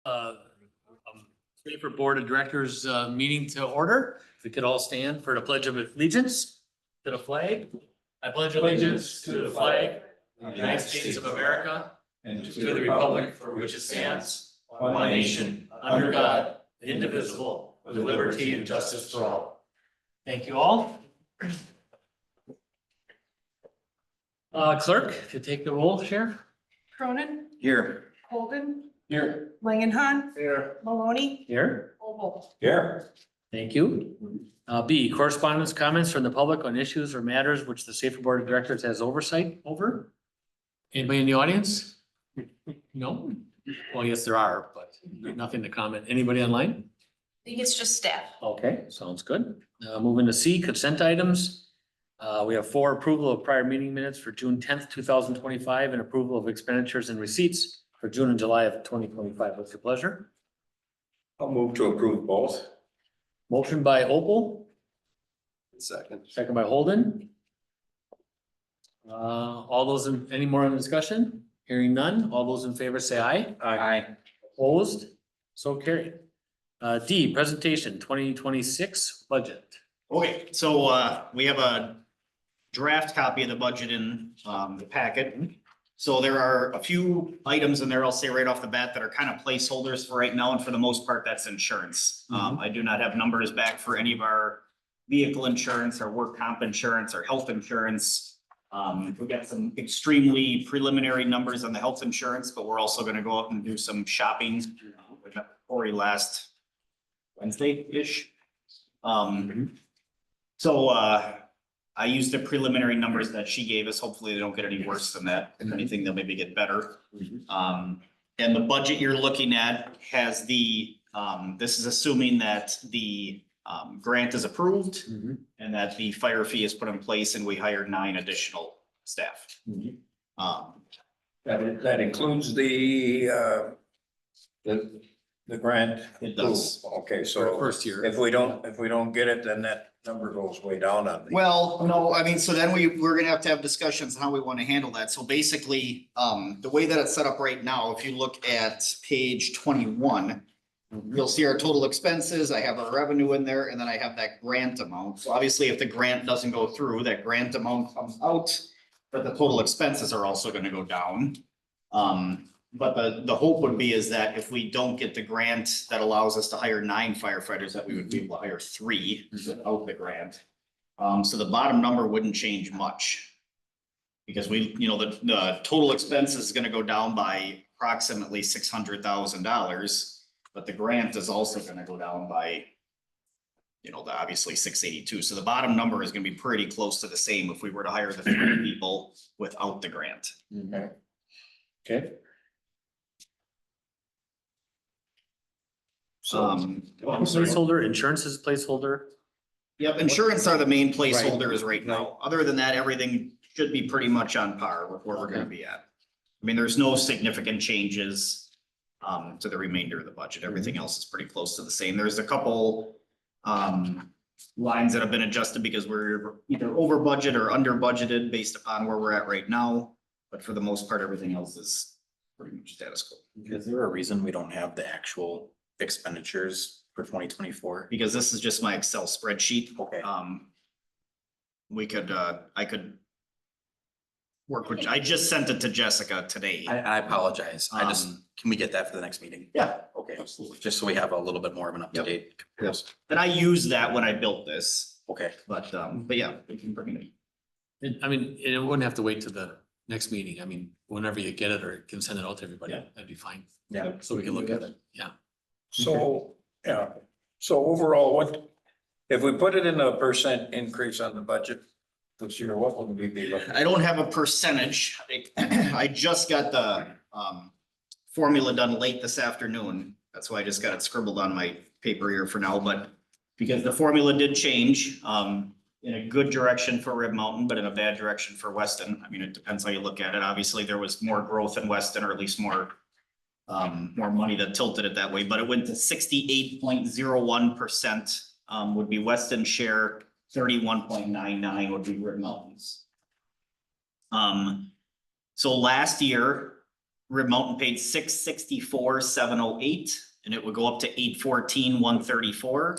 uh, for Board of Directors, meeting to order. If we could all stand for the Pledge of Allegiance to the flag. I pledge allegiance to the flag of the United States of America and to the republic for which it stands, one nation, under God, indivisible, with liberty and justice for all. Thank you all. Clerk, if you take the roll, Sheriff. Cronin, Here. Colvin, Here. Langenhahn, Here. Maloney, Here. Opel. Here. Thank you. B, correspondence, comments from the public on issues or matters which the Safer Board of Directors has oversight over. Anybody in the audience? No? Well, yes, there are, but nothing to comment. Anybody online? I think it's just staff. Okay, sounds good. Moving to C, consent items. We have 4 approval of prior meeting minutes for June 10th, 2025, and approval of expenditures and receipts for June and July of 2025. What's your pleasure? I'll move to approve both. Motion by Opal, Second. second by Holden. All those in, any more on the discussion? Hearing none, all those in favor say aye. Aye. Opposed? So carried. D, presentation 2026 budget. Okay, so we have a draft copy of the budget in the packet. So there are a few items in there, I'll say right off the bat, that are kind of placeholders for right now, and for the most part, that's insurance. I do not have numbers back for any of our vehicle insurance, or work comp insurance, or health insurance. We got some extremely preliminary numbers on the health insurance, but we're also gonna go out and do some shopping with Cory last Wednesday-ish. So I used the preliminary numbers that she gave us. Hopefully they don't get any worse than that. If anything, they'll maybe get better. And the budget you're looking at has the, this is assuming that the grant is approved and that the fire fee is put in place and we hired 9 additional staff. That includes the grant. It does. Okay, For the so first year. if we don't get it, then that number goes way down on the. Well, no, I mean, so then we're gonna have to have discussions on how we want to handle that. So basically, the way that it's set up right now, if you look at page 21, you'll see our total expenses. I have our revenue in there, and then I have that grant amount. So obviously, if the grant doesn't go through, that grant amount comes out, but the total expenses are also gonna go down. But the hope would be is that if we don't get the grant that allows us to hire 9 firefighters, that we would be able to hire 3 without the grant. So the bottom number wouldn't change much. Because we, you know, the total expense is gonna go down by approximately $600,000, but the grant is also gonna go down by, you know, obviously 682. So the bottom number is gonna be pretty close to the same if we were to hire the 3 people without the grant. Okay. Placeholder, insurance is a placeholder. Yep, insurance are the main placeholders right now. Other than that, everything should be pretty much on par with where we're gonna be at. I mean, there's no significant changes to the remainder of the budget. Everything else is pretty close to the same. There's a couple lines that have been adjusted because we're either over budget or under budgeted based upon where we're at right now. But for the most part, everything else is pretty much status quo. Is there a reason we don't have the actual expenditures for 2024? Because this is just my Excel spreadsheet. Okay. We could, I could work with, I just sent it to Jessica today. I apologize. Um, can we get that for the next meeting? Yeah, Okay, just so we have a little bit more of an up-to-date. and I used that when I built this, Okay, but yeah, we can bring it in. I mean, it wouldn't have to wait to the next meeting. I mean, whenever you get it or can send it out to everybody, Yeah. that'd be fine. yeah. So we can look at it. Yeah. So, yeah, so overall, what, if we put it in a % increase on the budget this year, what would we be looking? I don't have a percentage. I just got the formula done late this afternoon. That's why I just got it scribbled on my paper here for now, but because the formula did change in a good direction for Rib Mountain, but in a bad direction for Weston. I mean, it depends how you look at it. Obviously, there was more growth in Weston, or at least more money that tilted it that way, but it went to 68.01% would be Weston share, 31.99 would be Rib Mountains. So last year, Rib Mountain paid 664,708, and it would go up to 814,134.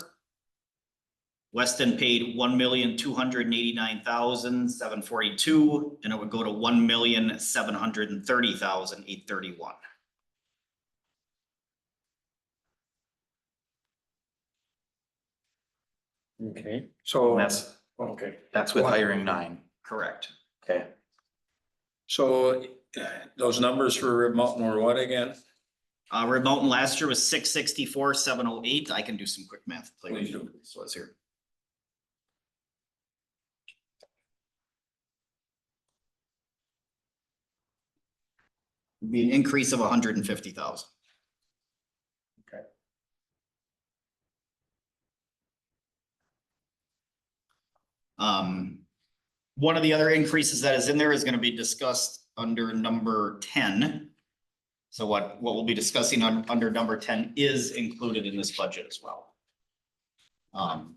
Weston paid 1,289,742, and it would go to 1,730,831. Okay. So, That's, okay, that's with hiring 9. Correct. Okay. so those numbers for Rib Mountain were what again? Rib Mountain last year was 664,708. I can do some quick math. Please do. So it's here. Be an increase of 150,000. Okay. One of the other increases that is in there is gonna be discussed under number 10. So what we'll be discussing under number 10 is included in this budget as well. One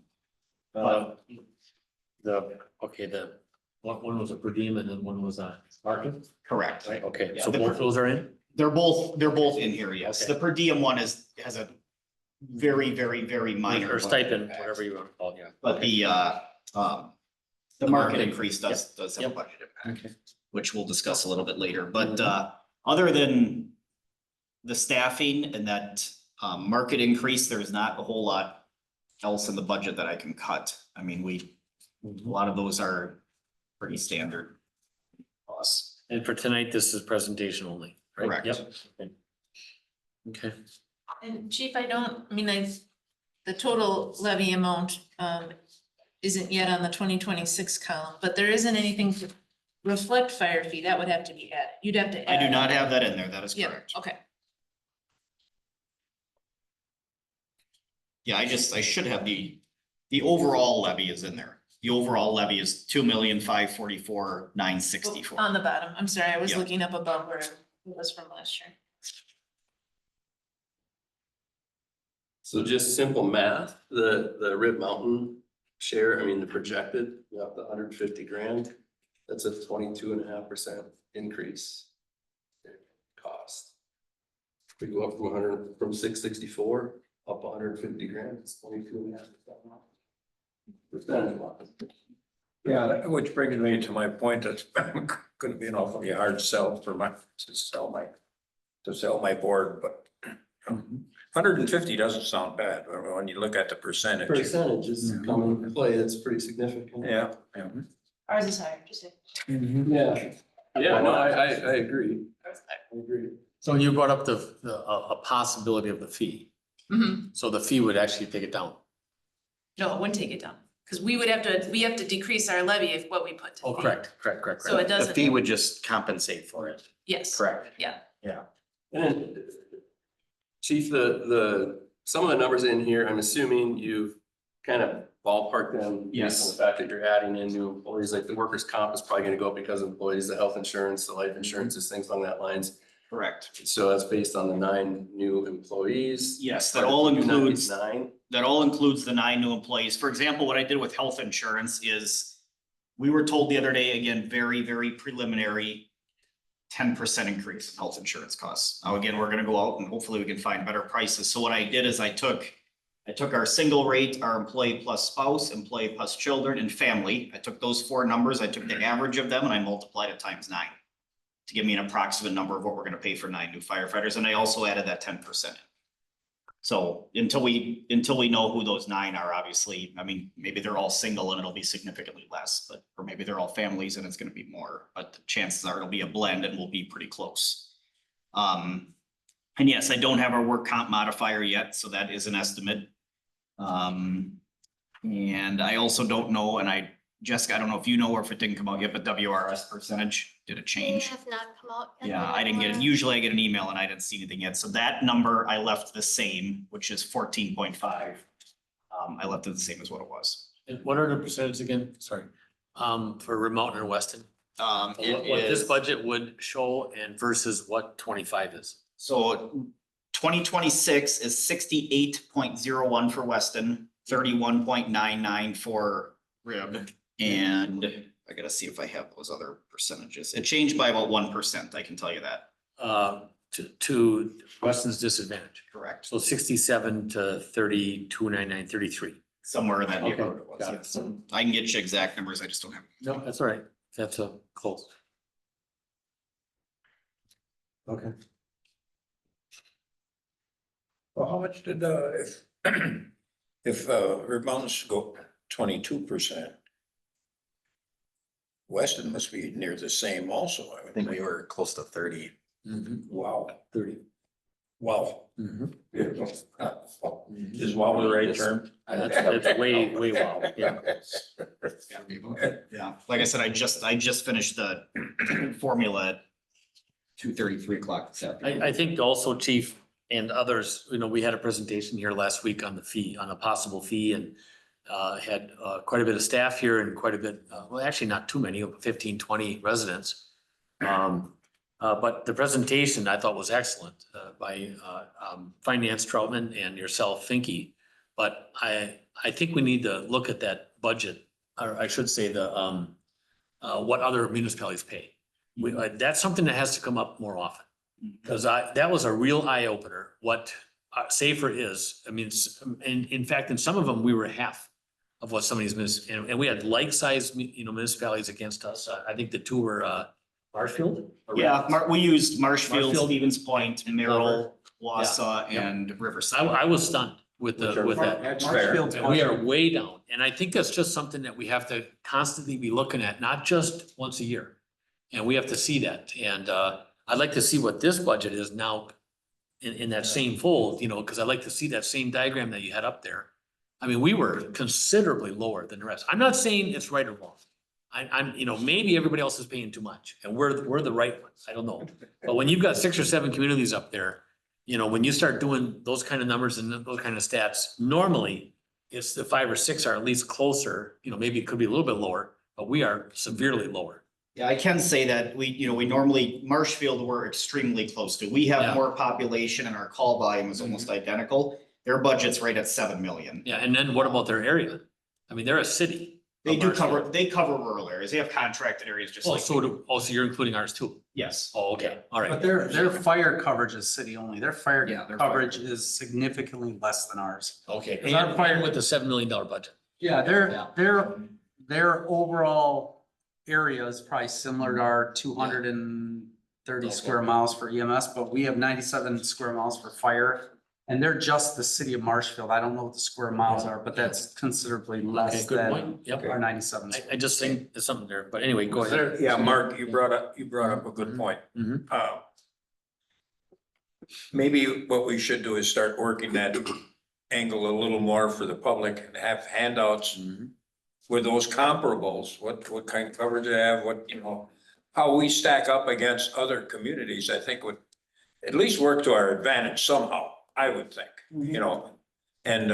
was a per diem and then one was a parking, Correct. right? Okay, Yeah, so both those are in? They're both in here, yes. Okay. The per diem one has a very minor. Or stipend, impact. whatever you want to call it, yeah. But the market increase does have a Yep. budget impact, Okay. which we'll discuss a little bit later. But other than the staffing and that market increase, there's not a whole lot else in the budget that I can cut. I mean, a lot of those are pretty standard costs. And for tonight, this is presentation only, right? Correct. Yep. Okay. And Chief, the total levy amount, isn't yet on the 2026 column, but there isn't anything to reflect fire fee. That would have to be added. You'd have to I add. do not have that in there. That is Yeah, correct. okay. Yeah, I should have the overall levy is in there. The overall levy is 2,544,964. On the bottom. I'm sorry, I was Yeah. looking up above where it was from last year. So just simple math, the Rib Mountain share, I mean, the projected, you know, the 150 grand, that's a 22.5% increase. in Cost. We go up from 664 up 150 grand, it's 22.5%. Yeah, which brings me to my point, that's gonna be an awfully hard sell to sell my board, but 150 doesn't sound bad when you look at the percentage. Percentages come into play, it's pretty significant. Yeah, Ours is higher, just say. Yeah, yeah, no, I agree, Ours is higher. I agree. So you brought up a possibility of the fee. Mhm. So the fee would actually take it down. No, it wouldn't take it down, because we have to decrease our levy if what we put to. Oh, fee. correct. So it The doesn't. fee would just compensate for it. Yes. Correct. Yeah. And then, Chief, some of the numbers in here, I'm assuming you've kind of ballparked them. Yes. Based on the fact that you're adding in new employees, like the workers' comp is probably gonna go up because of employees, the health insurance, the life insurances, things along that lines. Correct. So that's based on the 9 new employees. Yes, that all includes. 9. That all includes the 9 new employees. For example, what I did with health insurance is we were told the other day, again, very preliminary 10% increase in health insurance costs. Now, again, we're gonna go out and hopefully we can find better prices. So what I did is I took our single rate, our employee plus spouse, employee plus children and family. I took those 4 numbers, I took the average of them and I multiplied it times 9 to give me an approximate number of what we're gonna pay for 9 new firefighters. And I also added that 10%. So until we know who those 9 are, obviously, I mean, maybe they're all single and it'll be significantly less, but, or maybe they're all families and it's gonna be more, but the chances are it'll be a blend and we'll be pretty close. And yes, I don't have our work comp modifier yet, so that is an estimate. And I also don't know, and Jessica, I don't know if you know or if it didn't come out yet, but WRS percentage, did it change? It has not come out. yet. Yeah, I didn't get it. Usually I get an email and I didn't see anything yet. So that number I left the same, which is 14.5. I left it the same as what it was. And what are the percentages again? Sorry. For Rib Mountain and Weston? What this budget would show and versus what 25 is? So 2026 is 68.01 for Weston, 31.99 for Rib. And I gotta see if I have those other percentages. It changed by about 1%, I can tell you that. to Weston's disadvantage. Correct. So 67 to 32.99, 33. Somewhere in that Okay, neighborhood it was, got it. yes. I can get you exact numbers, I just don't have. No, that's all right. That's close. Okay. Well, how much did, if Rib Mountains go 22%? Weston must be near the same also, I I would think think. we were close to 30. Wow, 30. wow. Mhm. Is wow the right term? That's way wow, yeah. Yeah, like I said, I just finished the formula at 2:30, 3 o'clock this afternoon. I think also, Chief, and others, we had a presentation here last week on the fee, on a possible fee, and had quite a bit of staff here and quite a bit, well, actually not too many, 15, 20 residents. But the presentation I thought was excellent by Finance Troutman and yourself, Finke. But I think we need to look at that budget, or I should say what other municipalities pay. That's something that has to come up more often. Because that was a real eye opener, what Safer is. I mean, in fact, in some of them, we were half of what some of these, and we had like-sized, municipalities against us. I think the two were Marshfield. Yeah, we used Marshfield, Marshfield. Stevens Point, Merrill, Yeah. Wausau, Yep. and Riverside. I was stunned with that. That's fair. And we are way down. And I think that's just something that we have to constantly be looking at, not just once a year. And we have to see that. And I'd like to see what this budget is now in that same fold, because I'd like to see that same diagram that you had up there. I mean, we were considerably lower than the rest. I'm not saying it's right or wrong. I'm, maybe everybody else is paying too much and we're the right ones. I don't know. But when you've got 6 or 7 communities up there, when you start doing those kind of numbers and those kind of stats, normally it's the 5 or 6 are at least closer, maybe it could be a little bit lower, but we are severely lower. Yeah, I can say that we normally, Marshfield, we're extremely close to. We have Yeah. more population and our call volume is almost identical. Their budget's right at 7 million. Yeah, and then what about their area? I mean, they're a city. They do Marshfield. they cover rural areas. They have contracted areas just Oh, like. so you're including ours too? Yes. Oh, okay, all right. But their fire coverage is city only. Their fire Yeah, their fire coverage is significantly less than ours. Okay, Because our and fire- with the $7 million budget. Yeah, Yeah. their overall area is probably similar to our 230 Okay. square miles for EMS, but we have 97 square miles for fire. And they're just the city of Marshfield. I don't know what the square miles are, but that's considerably Okay, less good than point. Yep. our 97. I just think there's something there, but anyway, go ahead. Yeah, Mark, you brought up a good point. Mhm. Maybe what we should do is start working that angle a little more for the public and have handouts Mhm. with those comparables, what kind of coverage they have, how we stack up against other communities, I think would at least work to our advantage somehow, I would think, and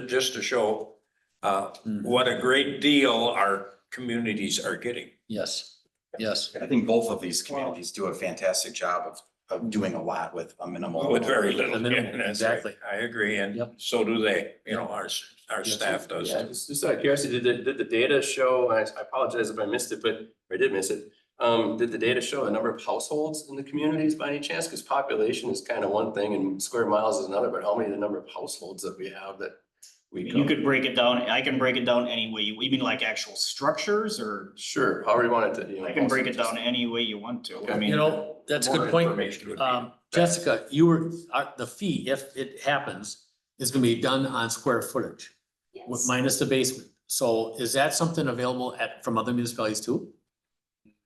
just to show what a great deal our communities are getting. Yes, yes. I think both of these communities do a fantastic job of doing a lot with a minimal. With very little. The minimum, Yeah, that's right. exactly. I agree, and Yep. so do they, our staff does. Yeah, just out of curiosity, did the data show, I apologize if I missed it, but I did miss it. Did the data show the number of households in the communities by any chance? Because population is kind of one thing and square miles is another, but how many, the number of households that we have that we. You could break it down. I can break it down any way. You mean like actual structures or? Sure, however you want it to, I can break it down any way you want to. I mean. That's a More good point. information would be Jessica, the fee, if it happens, is gonna be done on square footage Yes. minus the basement. So is that something available from other municipalities too?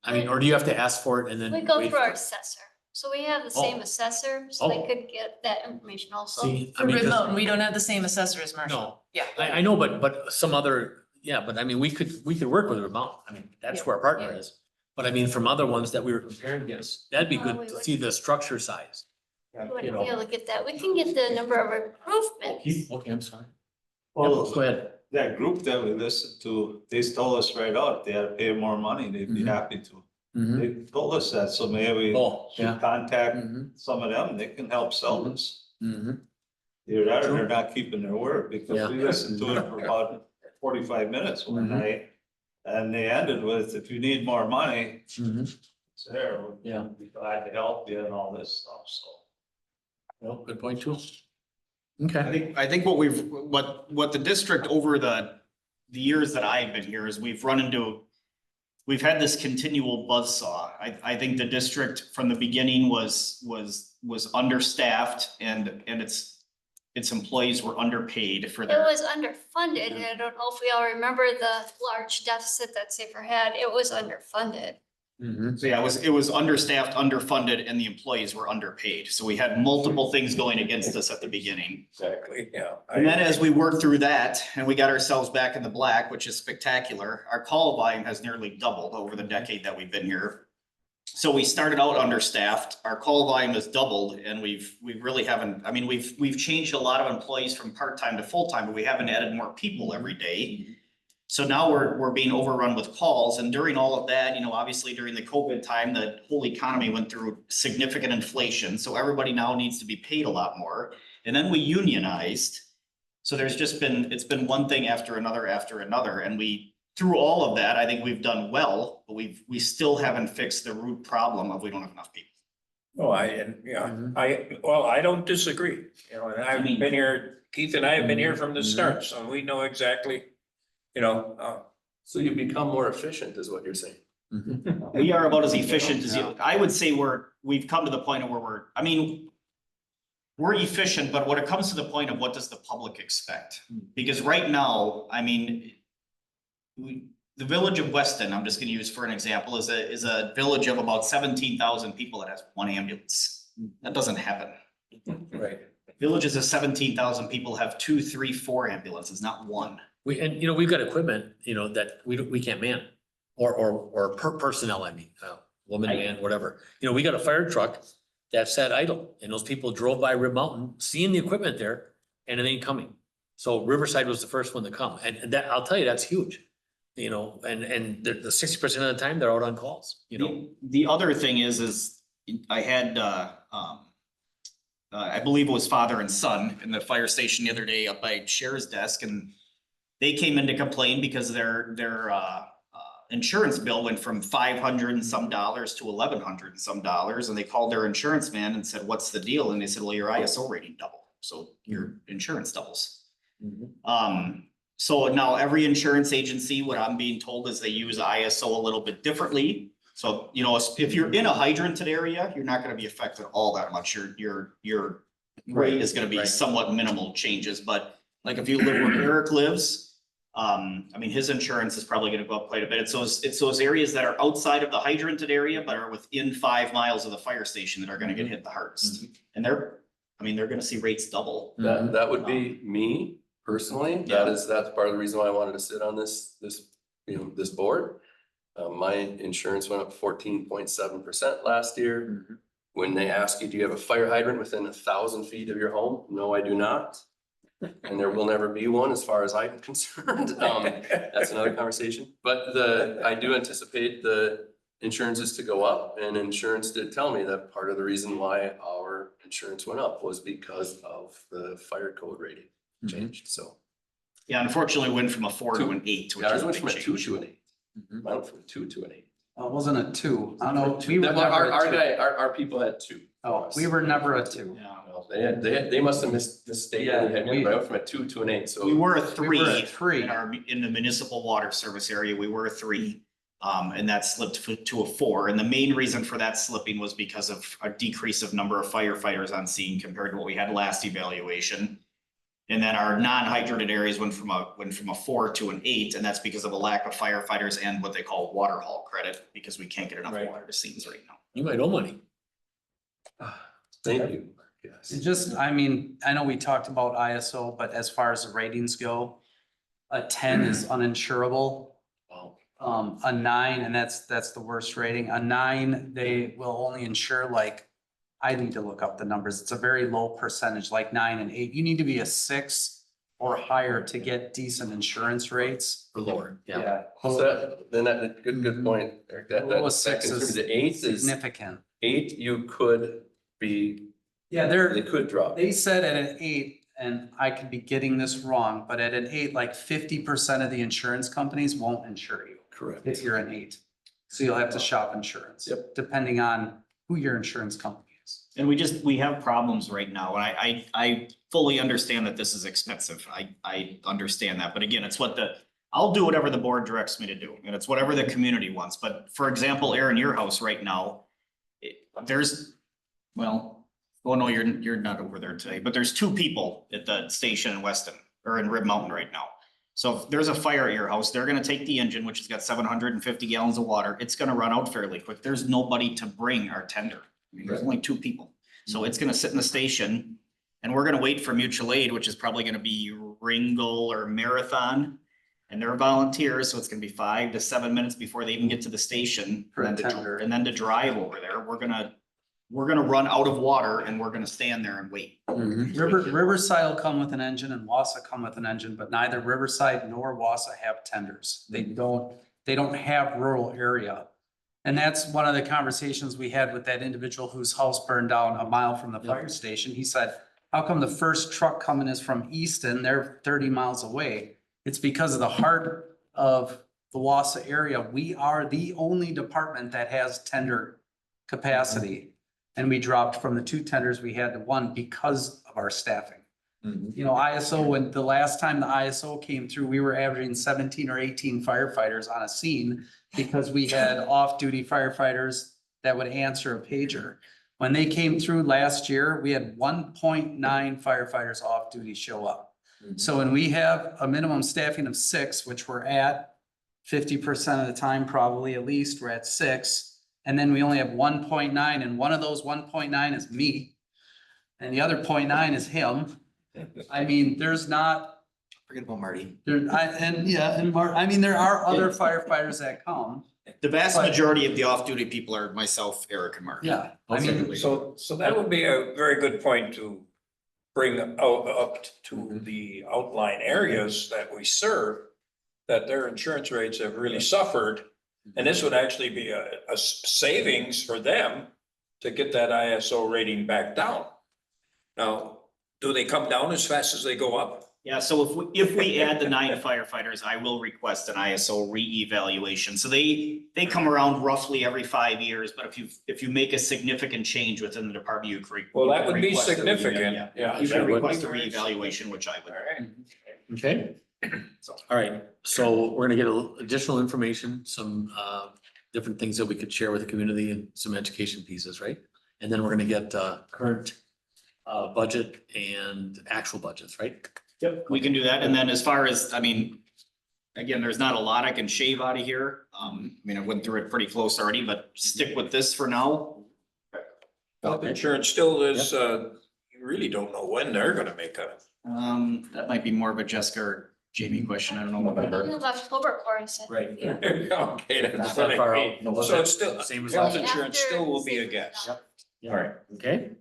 I mean, or do you have to ask for it and then? We go wait through for our it? assessor, so we have the Oh. same assessor, so Oh. they could get that information also. See, I For mean, Rib 'cause- Mountain, we don't have the same assessor as Marshall. No, Yeah. I know, but some other, but I mean, we could work with Rib Mountain. I mean, that's Yeah, where our partner yeah. is. But I mean, from other ones that we were comparing against, that'd be Oh, good we to would. see the structure size. We wouldn't you be know. able to get that. We can get the number of improvements. Okay, I'm sorry. Well, Go ahead. that group that we listened to, they told us right out, they had to pay more money, they'd be Mhm. happy to. Mhm. They told us that, so maybe we Oh, should yeah. contact Mhm. some of them, they can help sell this. Mhm. Either that or they're not keeping their word, because Yeah. we listened to it for about 45 minutes one Mhm. night. And they ended with, if you need more money, Mhm. it's there, we'd Yeah. be glad to help you and all this stuff, so. Well, good point too. I Okay. think what the district over the years that I've been here is we've had this continual buzzsaw. I think the district from the beginning was understaffed and its employees were underpaid for It their. was underfunded, and I don't know if we all remember the large deficit that Safer had. It was underfunded. Mhm. So yeah, it was understaffed, underfunded, and the employees were underpaid. So we had multiple things going against us at the beginning. Exactly, yeah. And then as we worked through that and we got ourselves back in the black, which is spectacular, our call volume has nearly doubled over the decade that we've been here. So we started out understaffed, our call volume has doubled and we really haven't, I mean, we've changed a lot of employees from part-time to full-time, but we haven't added more people every day. So now we're being overrun with calls, and during all of that, obviously during the COVID time, the whole economy went through significant inflation, so everybody now needs to be paid a lot more. And then we unionized. So it's been one thing after another, and through all of that, I think we've done well, but we still haven't fixed the root problem of we don't have enough people. Oh, I don't disagree, and I've been here, Keith and I have been here from the start, so we know exactly, So you become more efficient is what you're saying. Mhm. We are about as efficient as I would say we've come to the point of where we're efficient, but when it comes to the point of what does the public expect? Because right now, the village of Weston, I'm just gonna use for an example, is a village of about 17,000 people that has one ambulance. That doesn't happen. right. Villages of 17,000 people have 2, 3, 4 ambulances, not one. We've got equipment, that we can't man, or personnel, woman, man, whatever. We got a fire truck that sat idle, and those people drove by Rib Mountain, seeing the equipment there, and it ain't coming. So Riverside was the first one to come, and that, I'll tell you, that's huge. And the 60% of the time, they're out on calls, The other thing is I had, I believe it was father and son in the fire station the other day up by Cher's desk, and they came in to complain because their insurance bill went from $500 and some dollars to $1,100 and some dollars, and they called their insurance man and said, "What's the deal?" And they said, "Well, your ISO rating doubled, so your insurance doubles." So now every insurance agency, what I'm being told is they use ISO a little bit differently. So, if you're in a hydranted area, you're not gonna be affected all that much. Your rate is gonna be Right. somewhat minimal changes, but like if you live where Eric lives, his insurance is probably gonna go up quite a bit. It's those areas that are outside of the hydranted area, but are within 5 miles of the fire station that are gonna get hit the hardest. And they're gonna see rates double. That would be me personally. That's part of the reason why I wanted to sit on this board. My insurance went up 14.7% last year. When they ask you, do you have a fire hydrant within 1,000 feet of your home? No, I do not. And there will never be one as far as I'm concerned. That's another conversation. But I do anticipate the insurances to go up, and insurance did tell me that part of the reason why our insurance went up was because of the fire code rating changed, so. Yeah, unfortunately, it went from a 4 to an 8, which Ours is a went big from a 2 change. to an 8. Mine went from a 2 to an 8. It wasn't a 2. I don't know. We were Our never a 2. our people had 2. Oh, we were never a 2. Yeah. They must have mistaken. Yeah, But I went from a 2 to an 8, so. We were a We were a 3 3. in the municipal water service area, we were a 3. And that slipped to a 4. And the main reason for that slipping was because of a decrease of number of firefighters on scene compared to what we had last evaluation. And then our non-hydrated areas went from a 4 to an 8, and that's because of a lack of firefighters and what they call water haul credit, because we can't get enough Right. water to scenes right now. You might owe money. Thank you. Yes. It just, I know we talked about ISO, but as far as the ratings go, a 10 is uninsurable. Wow. A 9, and that's the worst rating. A 9, they will only insure I need to look up the numbers. It's a very low percentage, like 9 and 8. You need to be a 6 or higher to get decent insurance rates. Or lower, yeah. So good point, Eric. Well, 6 is The 8 is, significant. 8, you could be, Yeah, they could drop. they said at an 8, and I could be getting this wrong, but at an 8, like 50% of the insurance companies won't insure you Correct. if you're an 8. So you'll have to shop insurance. Yep. Depending on who your insurance company is. And we have problems right now, and I fully understand that this is expensive, I understand that, but again, it's I'll do whatever the board directs me to do, and it's whatever the community wants, but for example, Aaron, your house right now. Oh no, you're not over there today, but there's two people at the station in Weston, or in Rib Mountain right now. So if there's a fire at your house, they're gonna take the engine, which has got 750 gallons of water, it's gonna run out fairly quick, there's nobody to bring our tender. I mean, there's only two people, so it's gonna sit in the station, and we're gonna wait for mutual aid, which is probably gonna be Ringgold or Marathon. And they're volunteers, so it's gonna be 5 to 7 minutes before they even get to the station. For a and then to- tender. And then to drive over there, we're gonna run out of water and we're gonna stand there and wait. Riverside will come with an engine and Wassa come with an engine, but neither Riverside nor Wassa have tenders. They don't have rural area. And that's one of the conversations we had with that individual whose house burned down a mile from the fire station. He said, how come the first truck coming is from Easton? They're 30 miles away. It's because of the heart of the Wassa area. We are the only department that has tender capacity. And we dropped from the 2 tenders we had to 1 because of our staffing. You know, ISO, when the last time the ISO came through, we were averaging 17 or 18 firefighters on a scene because we had off-duty firefighters that would answer a pager. When they came through last year, we had 1.9 firefighters off-duty show up. So when we have a minimum staffing of 6, which we're at 50% of the time, probably at least, we're at 6. And then we only have 1.9, and one of those 1.9 is me. And the other 0.9 is him. I mean, there's not, Forget about Marty. there, I mean, there are other firefighters that come. The vast majority of the off-duty people are myself, Eric, and Mark. Yeah, I mean, So that would be a very good point to bring up to the outlying areas that we serve, that their insurance rates have really suffered. And this would actually be a savings for them to get that ISO rating back down. Now, do they come down as fast as they go up? Yeah, so if we add the 9 firefighters, I will request an ISO reevaluation. So they come around roughly every 5 years, but if you make a significant change within the department, you could. Well, that would be request a significant, yeah. You can request a reevaluation, which I would. Okay. All right, so we're gonna get additional information, some different things that we could share with the community and some education pieces, right? And then we're gonna get current budget and actual budgets, right? Yep, we can do that. And then as far as, I mean, again, there's not a lot I can shave out of here. I mean, I went through it pretty close already, but stick with this for now. Health insurance still is, you really don't know when they're gonna make a. That might be more of a Jessica or Jamie question. I don't know. Beginning of October, Corey said. Right. Okay, that's Not what that I far mean. out. So it's still, Same as health last year. insurance still will be a After guess. All right, okay.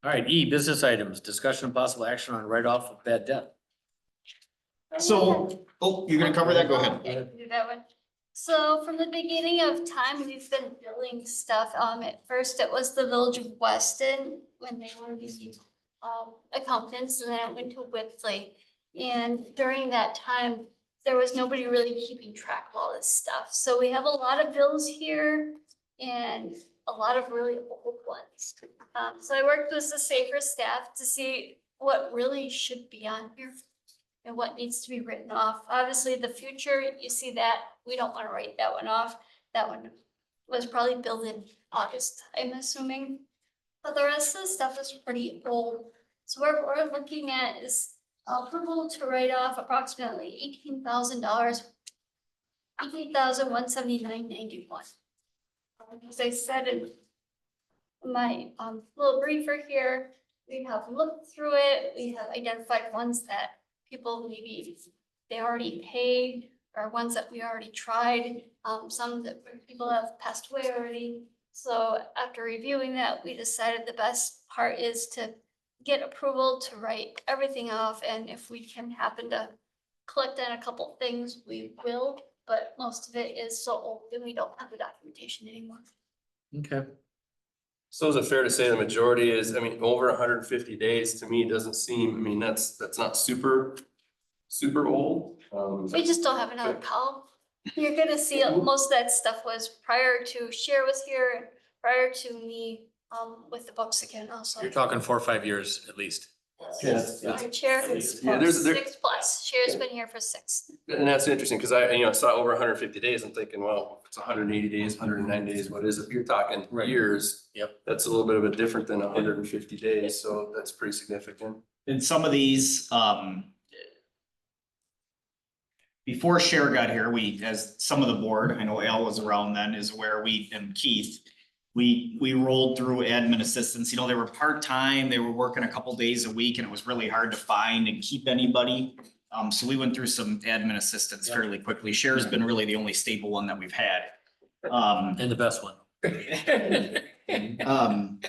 All right, E, business items, discussion and possible action on write-off of bad debt. So, oh, you're gonna cover that? Go ahead. I can do that one. So from the beginning of time, we've been billing stuff. At first it was the Village of Weston when they were the accountants, and then it went to Whitley. And during that time, there was nobody really keeping track of all this stuff. So we have a lot of bills here and a lot of really old ones. So I worked with the Safer staff to see what really should be on here and what needs to be written off. Obviously, the future, you see that, we don't want to write that one off. That one was probably billed in August, I'm assuming. But the rest of the stuff is pretty old. So what we're looking at is approval to write off approximately $18,000, $18,179.91. As I said in my little briefer here, we have looked through it, we have identified ones that people maybe they already paid, or ones that we already tried, some that people have passed away already. So after reviewing that, we decided the best part is to get approval to write everything off, and if we can happen to collect on a couple things, we will, but most of it is so old that we don't have the documentation anymore. Okay. So is it fair to say the majority is, I mean, over 150 days to me doesn't seem, I mean, that's not super old. We just don't have another column. you're gonna see most of that stuff was prior to Cher was here, and prior to me, with the books again also. You're talking 4 or 5 years at least. Yes. Our chair, Yeah, there's- there- 6+. Cher's been here for 6. And that's interesting, because I saw over 150 days, I'm thinking, well, if it's 180 days, 109 days, what is it? You're talking Right. years. Yep. That's a little bit of a different than 150 days, so that's pretty significant. And some of these, before Cher got here, we, as some of the board, I know Al was around then, is where we, and Keith, we rolled through admin assistants, they were part-time, they were working a couple days a week, and it was really hard to find and keep anybody. So we went through some admin assistants fairly quickly. Cher's been really the only stable one that we've had. And the best one.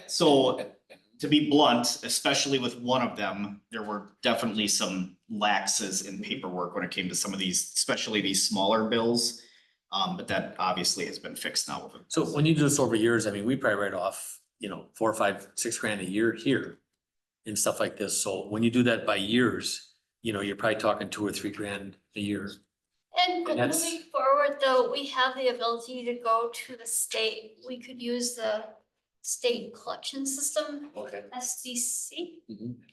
So to be blunt, especially with one of them, there were definitely some laxes in paperwork when it came to some of these, especially these smaller bills. But that obviously has been fixed now. with So when you do this over years, I mean, we probably write off, 4, 5, 6 grand a year here and stuff like this. So when you do that by years, you're probably talking 2 or 3 grand a year. And And that's- moving forward, though, we have the ability to go to the state. We could use the state collection system, Okay. SDC,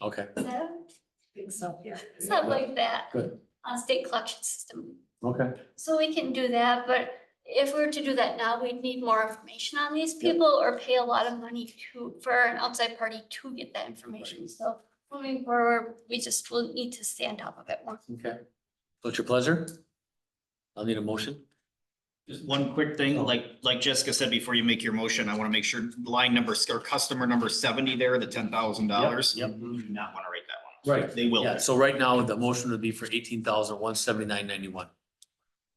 Okay, is that? Think so, yeah. Something like that, good. state collection system. Okay. So we can do that, but if we were to do that now, we'd need more information on these people or pay a lot of money for an outside party to get that information. So moving forward, we just will need to stay on top of it more. Okay. So it's your pleasure? I'll need a motion. Just one quick thing, like Jessica said, before you make your motion, I want to make sure line number or customer number 70 there, the $10,000. Yep. You do not want to write that one. Right. They will. Yeah, so right now, the motion would be for 18,179.91.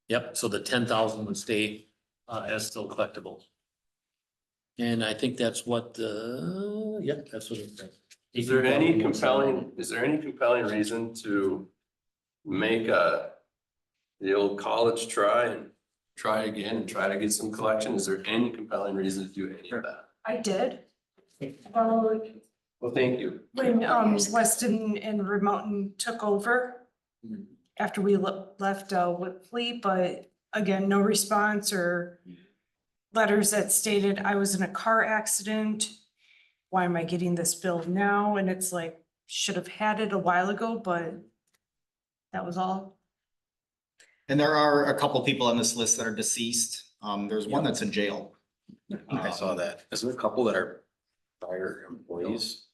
Yep, so the 10,000 would stay as still collectible. And I think that's what that's what it says. Is there any compelling reason to make the old college try again and try to get some collection? Is there any compelling reason to do any of that? I did. Well, thank you. When Weston and Red Mountain took over after we left Whitley, but again, no response or letters that stated I was in a car accident. Why am I getting this bill now? And it's like, should have had it a while ago, but that was all. And there are a couple people on this list that are deceased. There's one that's in jail. I saw that. Is there a couple that are prior employees?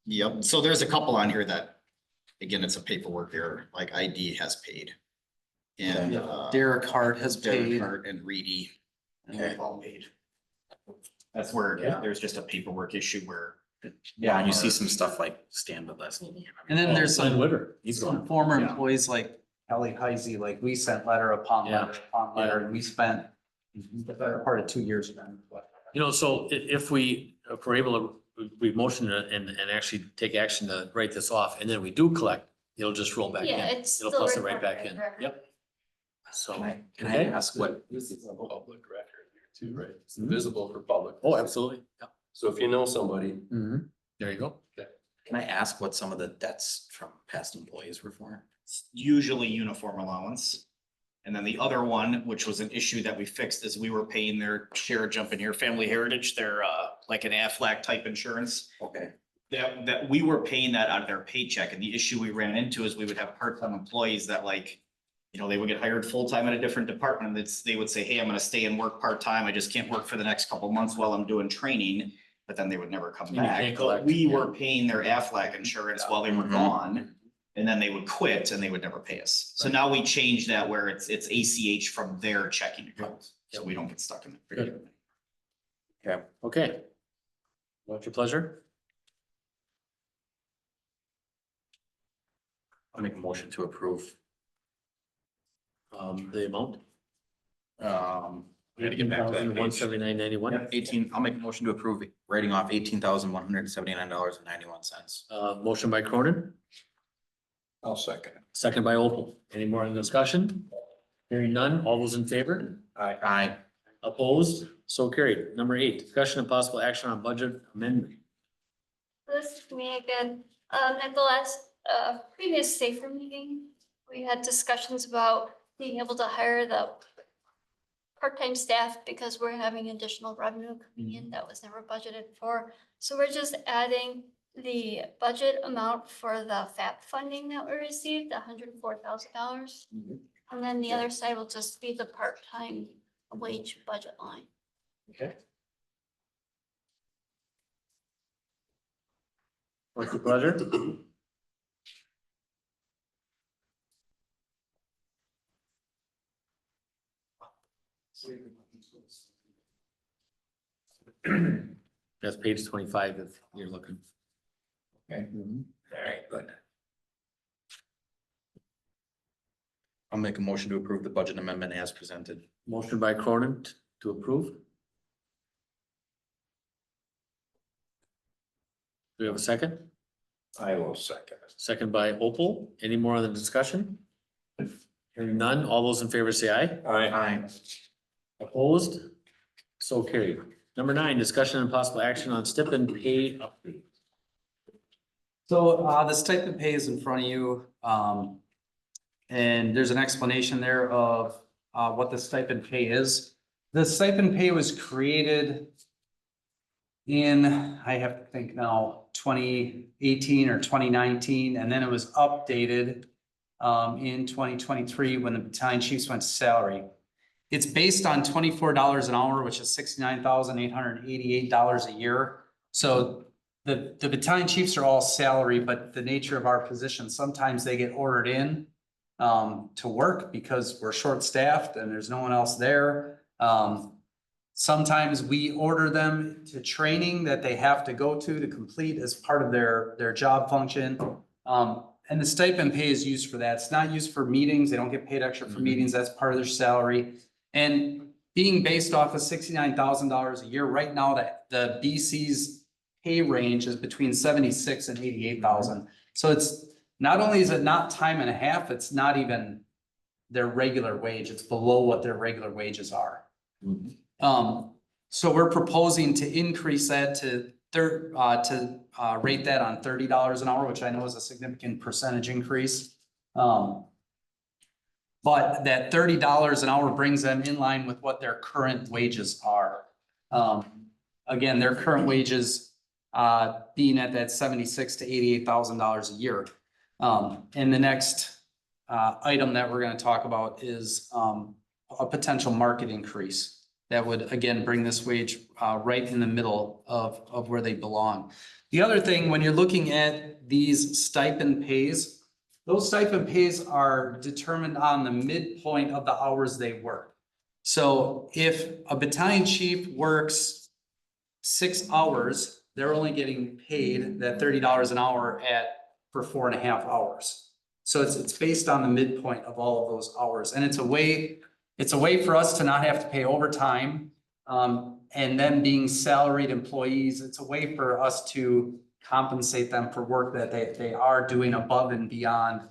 Yep, so there's a couple on here that, again, it's a paperwork error, like ID has paid. And Derek Hart has Derek paid. Hart and Reedy. Okay. They've all paid. That's where there's just a paperwork issue where. Yeah, and you see some stuff like stand with us. And then there's Glenn some Witter, he's some gone. former Yeah. employees like Ellie Heisey, like we sent letter upon Yeah. letter upon letter, and we spent the better part of 2 years with them. So if we're able to, we motion it and actually take action to write this off, and then we do collect, it'll just roll back in. Yeah, it's It'll still plus it right back recorded in. forever. Yep. So, Can I okay. ask what, This is a public record here too, right? It's visible for public. Oh, absolutely. Yeah. So if you know somebody, Mhm. There you go. can I ask what some of the debts from past employees were for? Usually uniform allowance. And then the other one, which was an issue that we fixed, is we were paying their share of Jump in Here Family Heritage, their like an Aflac type insurance. Okay. That we were paying that out of their paycheck, and the issue we ran into is we would have part-time employees that they would get hired full-time at a different department, and they would say, hey, I'm gonna stay and work part-time, I just can't work for the next couple months while I'm doing training, but then they would never come And you back. can't But collect, we yeah. were paying their Aflac insurance while they were Mhm. gone, and then they would quit and they would never pay us. So now we changed that where it's ACH from their checking account, so we don't get stuck in it. Good. Okay. What's your pleasure? I'll make a motion to approve. The amount? We gotta get back to that page. 179.91. Yep, 18, I'll make a motion to approve writing off $18,179.91. Motion by Cronin, I'll second it. second by Opal. Any more in discussion? Hearing none, all those in favor? Aye. Opposed? So carried. Number 8, discussion and possible action on budget amendment. This is me again. At the last, previous safer meeting, we had discussions about being able to hire the part-time staff because we're having additional revenue coming in that was never budgeted for. So we're just adding the budget amount for the FAP funding that we received, $104,000. And then the other side will just be the part-time wage budget line. Okay. What's your pleasure? That's page 25 if you're looking. Okay. Mhm. All right, good. I'll make a motion to approve the budget amendment as presented. Motion by Cronin to approve. Do we have a second? I will second it. Second by Opal. Any more on the discussion? Hearing none, all those in favor say aye. Aye. Opposed? So carried. Number 9, discussion and possible action on stipend pay update. So, the stipend pay is in front of you, and there's an explanation there of, what the stipend pay is. The stipend pay was created in, I have to think now, 2018 or 2019, and then it was updated, in 2023 when the battalion chiefs went to salary. It's based on $24 an hour, which is $69,888 a year. So the battalion chiefs are all salary, but the nature of our position, sometimes they get ordered in to work because we're short-staffed and there's no one else there. Sometimes we order them to training that they have to go to complete as part of their job function. And the stipend pay is used for that. It's not used for meetings. They don't get paid extra for meetings. That's part of their salary. And being based off of $69,000 a year, right now that the BC's pay range is between 76 and 88,000. So it's not only is it not time and a half, it's not even their regular wage. It's below what their regular wages are. So we're proposing to increase that to rate that on $30 an hour, which I know is a significant percentage increase. But that $30 an hour brings them in line with what their current wages are. Again, their current wages being at that $76,000 to $88,000 a year. And the next item that we're going to talk about is a potential market increase that would, again, bring this wage right in the middle of where they belong. The other thing, when you're looking at these stipend pays, those stipend pays are determined on the midpoint of the hours they work. So if a battalion chief works 6 hours, they're only getting paid that $30 an hour for 4.5 hours. So it's based on the midpoint of all of those hours. And it's a way for us to not have to pay overtime. And then being salaried employees, it's a way for us to compensate them for work that they are doing above and beyond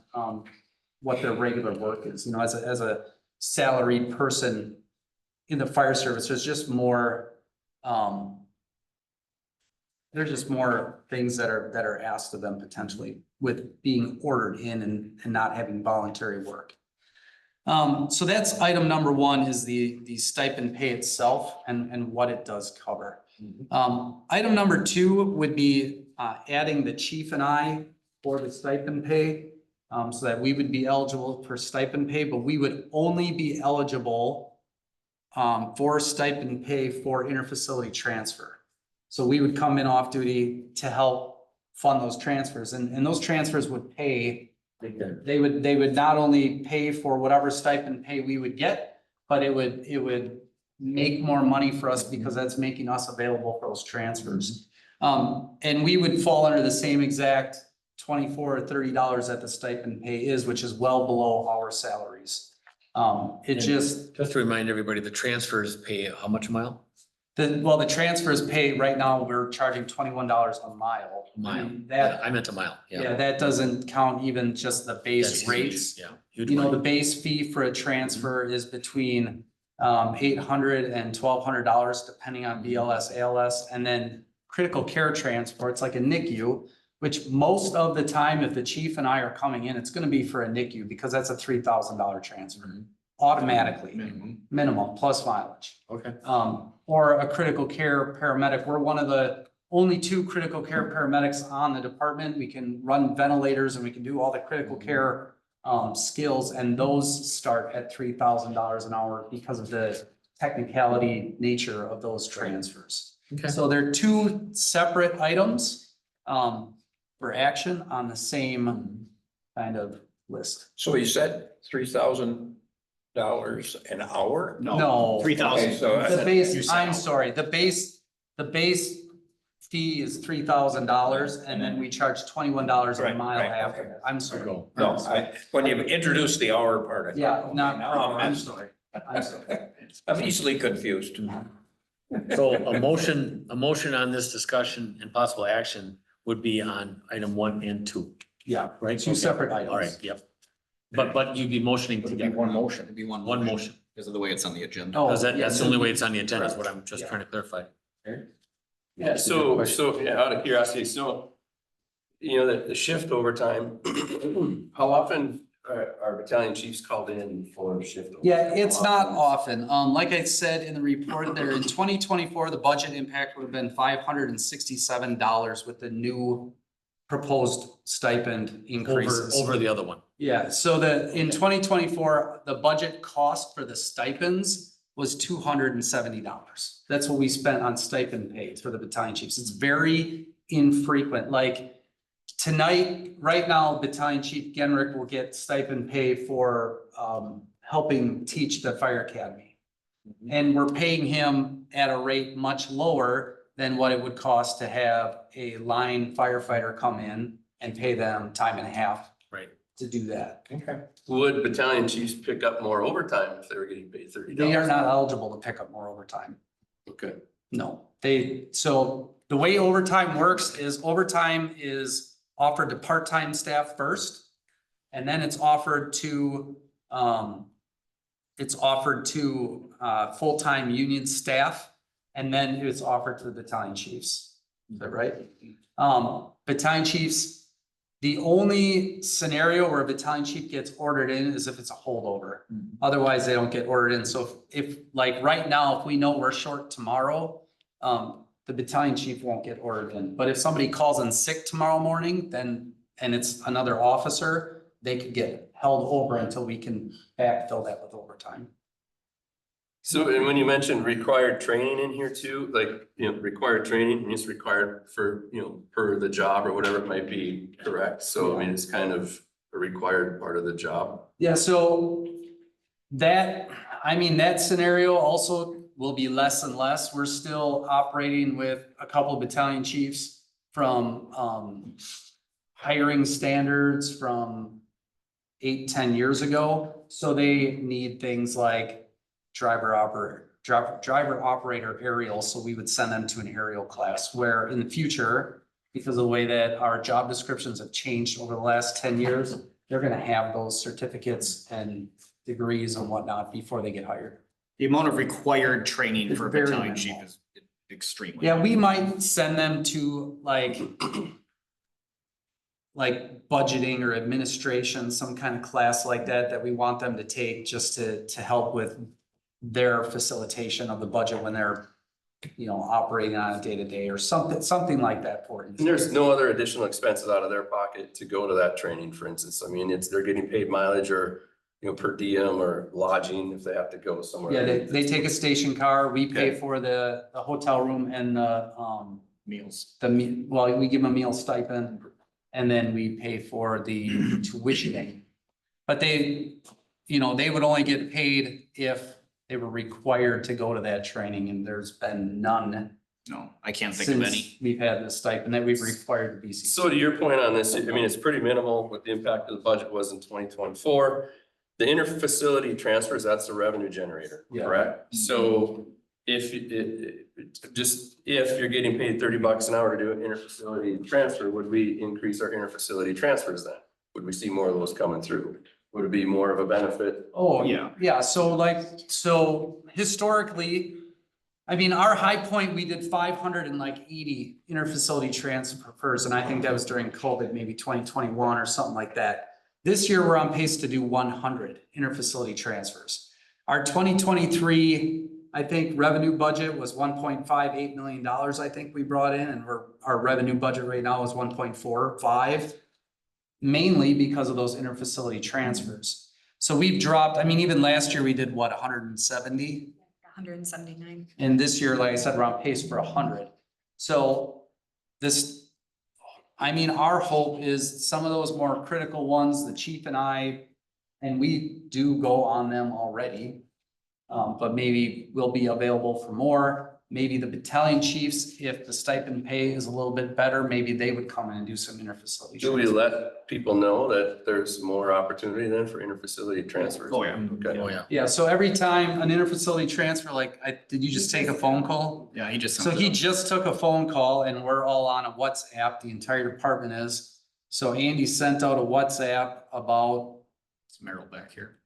what their regular work is. You know, as a salaried person in the fire service, there's just more things that are asked of them potentially with being ordered in and not having voluntary work. So that's item number 1 is the stipend pay itself and what it does cover. Item number 2 would be adding the chief and I for the stipend pay, so that we would be eligible for stipend pay, but we would only be eligible for stipend pay for interfacility transfer. So we would come in off duty to help fund those transfers, and those transfers would pay. They would not only pay for whatever stipend pay we would get, but it would make more money for us because that's making us available for those transfers. And we would fall under the same exact $24 or $30 that the stipend pay is, which is well below our salaries. Just to remind everybody, the transfers pay how much a mile? the transfers pay right now, we're charging $21 a mile. Mile. That, I meant a mile. yeah, that doesn't count even just the That's base huge. rates. Yeah. Huge You know, money. the base fee for a transfer is between $800 and $1,200 depending on BLS, ALS, and then critical care transports like a NICU, which most of the time, if the chief and I are coming in, it's gonna be for a NICU because that's a $3,000 transfer. automatically, Minimum. minimum plus mileage. Okay. Or a critical care paramedic. We're one of the only two critical care paramedics on the department. We can run ventilators and we can do all the critical care skills, and those start at $3,000 an hour because of the technicality nature of those transfers. Okay. So they're two separate items for action on the same kind of list. So you said $3,000 an hour? No. 3,000. Okay, so The base, You said- I'm sorry, the base fee is $3,000 and then we charge $21 a Right, mile right, after okay. that. I'm sorry. No, when you introduced the hour part. I thought, Yeah, okay, no, now I'm sorry. I'm sorry. I'm easily confused. So a motion on this discussion and possible action would be on item 1 and 2, Yeah, right? two separate items. All right, yep. But you'd be motioning It'd be together, one motion. It'd be one. one motion. Because of the way it's on the agenda. Oh, Because yeah, that's the only way it's on the agenda is what Correct. I'm just Yeah. trying to clarify. Yeah, so yeah, out of curiosity, so, you know, the shift overtime, how often are battalion chiefs called in for shift? overtime? Yeah, it's How not often? often. Like I said in the report there, in 2024, the budget impact would have been $567 with the new proposed stipend increases. Over the other one. Yeah, so in 2024, the budget cost for the stipends was $270. That's what we spent on stipend pays for the battalion chiefs. It's very infrequent, like tonight, right now, Battalion Chief Genrick will get stipend pay for helping teach the fire academy. And we're paying him at a rate much lower than what it would cost to have a line firefighter come in and pay them time and a half Right. to do that. Okay. Would battalion chiefs pick up more overtime if they were getting paid $30? They are not eligible to pick up more overtime. Okay. No, so the way overtime works is overtime is offered to part-time staff first. And then it's offered to full-time union staff. And then it's offered to the battalion chiefs. Is that right? Battalion chiefs, the only scenario where a battalion chief gets ordered in is if it's a holdover. Otherwise, they don't get ordered in. So if like right now, if we know we're short tomorrow, the battalion chief won't get ordered in. But if somebody calls in sick tomorrow morning, then, and it's another officer, they could get held over until we can backfill that with overtime. So, and when you mentioned required training in here too, like, you know, required training, it's required for, you know, per the job or whatever it might be, correct? So, I mean, it's kind of a required part of the job. Yeah, so that, I mean, that scenario also will be less and less. We're still operating with a couple of battalion chiefs from hiring standards from 8-10 years ago. So they need things like driver operator aerial. So we would send them to an aerial class where in the future, because of the way that our job descriptions have changed over the last 10 years, they're gonna have those certificates and degrees and whatnot before they get hired. The amount of required training for a It's very battalion chief minimal. is extremely. Yeah, we might send them to like budgeting or administration, some kind of class like that we want them to take just to help with their facilitation of the budget when they're, you know, operating on a day-to-day or something like that for And instance. there's no other additional expenses out of their pocket to go to that training, for instance. I mean, they're getting paid mileage or, you know, per diem or lodging if they have to go somewhere. Yeah, they take a station car, we pay Okay. for the hotel room and the Meals. well, we give them a meal stipend and then we pay for the tuition. But they, you know, they would only get paid if they were required to go to that training and there's been none No, I can't think of any. since we've had this stipend that we've required BC. So to your point on this, I mean, it's pretty minimal what the impact of the budget was in 2024. The interfacility transfers, that's the revenue generator, Yeah. correct? So if if you're getting paid $30 an hour to do an interfacility transfer, would we increase our interfacility transfers then? Would we see more of those coming through? Would it be more of a benefit? Oh, Yeah. yeah, so historically, I mean, our high point, we did 580 interfacility transfers, and I think that was during COVID, maybe 2021 or something like that. This year, we're on pace to do 100 interfacility transfers. Our 2023, I think revenue budget was $1.58 million, I think we brought in, and our revenue budget right now is 1.45. Mainly because of those interfacility transfers. So we've dropped, I mean, even last year we did what, 170? 179. And this year, like I said, we're on pace for 100. So this, I mean, our hope is some of those more critical ones, the chief and we do go on them already. But maybe we'll be available for more. Maybe the battalion chiefs, if the stipend pay is a little bit better, maybe they would come in and do some interfacility. Do we let people know that there's more opportunity then for interfacility transfers? Oh, yeah. Okay. Oh, yeah. Yeah, so every time an interfacility transfer, like, did you just take a phone call? Yeah, he just. So he just took a phone call and we're all on a WhatsApp, the entire department is. So Andy sent out a WhatsApp about It's Merrill back here.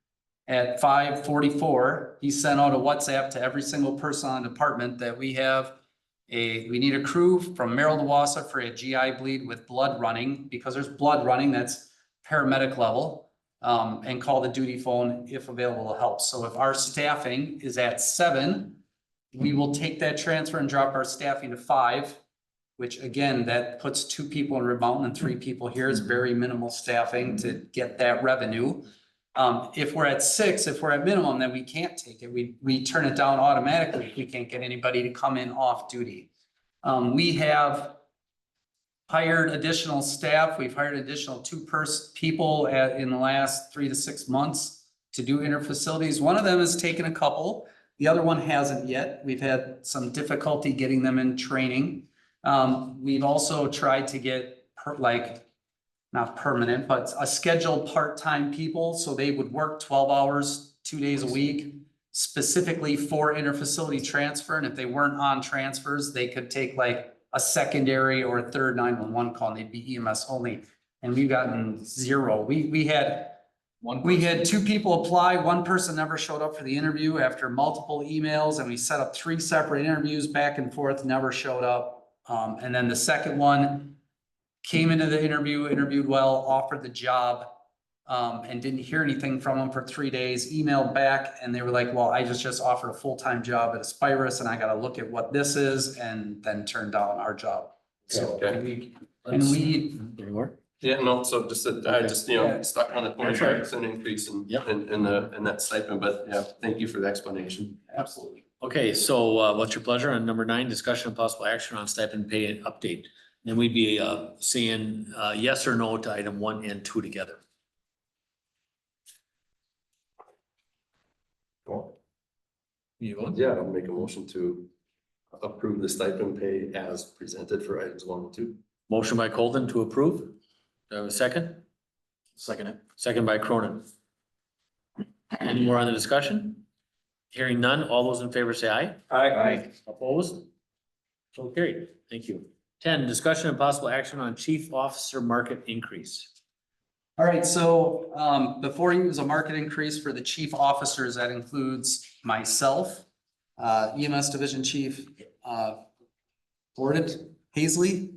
at 5:44. He sent out a WhatsApp to every single person on the department that we need a crew from Merrill to Wausau for a GI bleed with blood running, because there's blood running, that's paramedic level. And call the duty phone if available to help. So if our staffing is at 7, we will take that transfer and drop our staffing to 5, which again, that puts 2 people in Rib Mountain and 3 people here. It's very minimal staffing to get that revenue. If we're at 6, if we're at minimum, then we can't take it. We turn it down automatically if we can't get anybody to come in off duty. We have hired additional staff. We've hired additional 2 people in the last 3 to 6 months to do interfacilities. One of them has taken a couple. The other one hasn't yet. We've had some difficulty getting them in training. We've also tried to get not permanent, but a scheduled part-time people, so they would work 12 hours, 2 days a week, specifically for interfacility transfer, and if they weren't on transfers, they could take like a secondary or a third 911 call, and they'd be EMS only, and we've gotten 0. We had 2 people apply, 1 person never showed up for the interview after multiple emails, and we set up 3 separate interviews back and forth, never showed up. And then the second one came into the interview, interviewed well, offered the job, and didn't hear anything from them for 3 days, emailed back, and they were like, well, I just offered a full-time job at Aspirus, and I gotta look at what this is, and then turned down our job. So, Okay. Any more? Yeah, no, so just that, I just, stuck on the 25% increase in, Yep. in that stipend, but yeah, thank you for the explanation. Absolutely. Okay, so what's your pleasure on number 9, discussion of possible action on stipend pay and update? Then we'd be saying yes or no to item 1 and 2 together. You vote? Yeah, I'll make a motion to approve the stipend pay as presented for items 1 and 2. Motion by Colton to approve. Do I have a second? Second. Second by Cronin. Any more on the discussion? Hearing none, all those in favor say aye. Aye. Opposed? So carried. Thank you. 10, discussion and possible action on chief officer market increase. All right, so before you, there's a market increase for the chief officers. That includes myself, EMS Division Chief Gordon Paisley.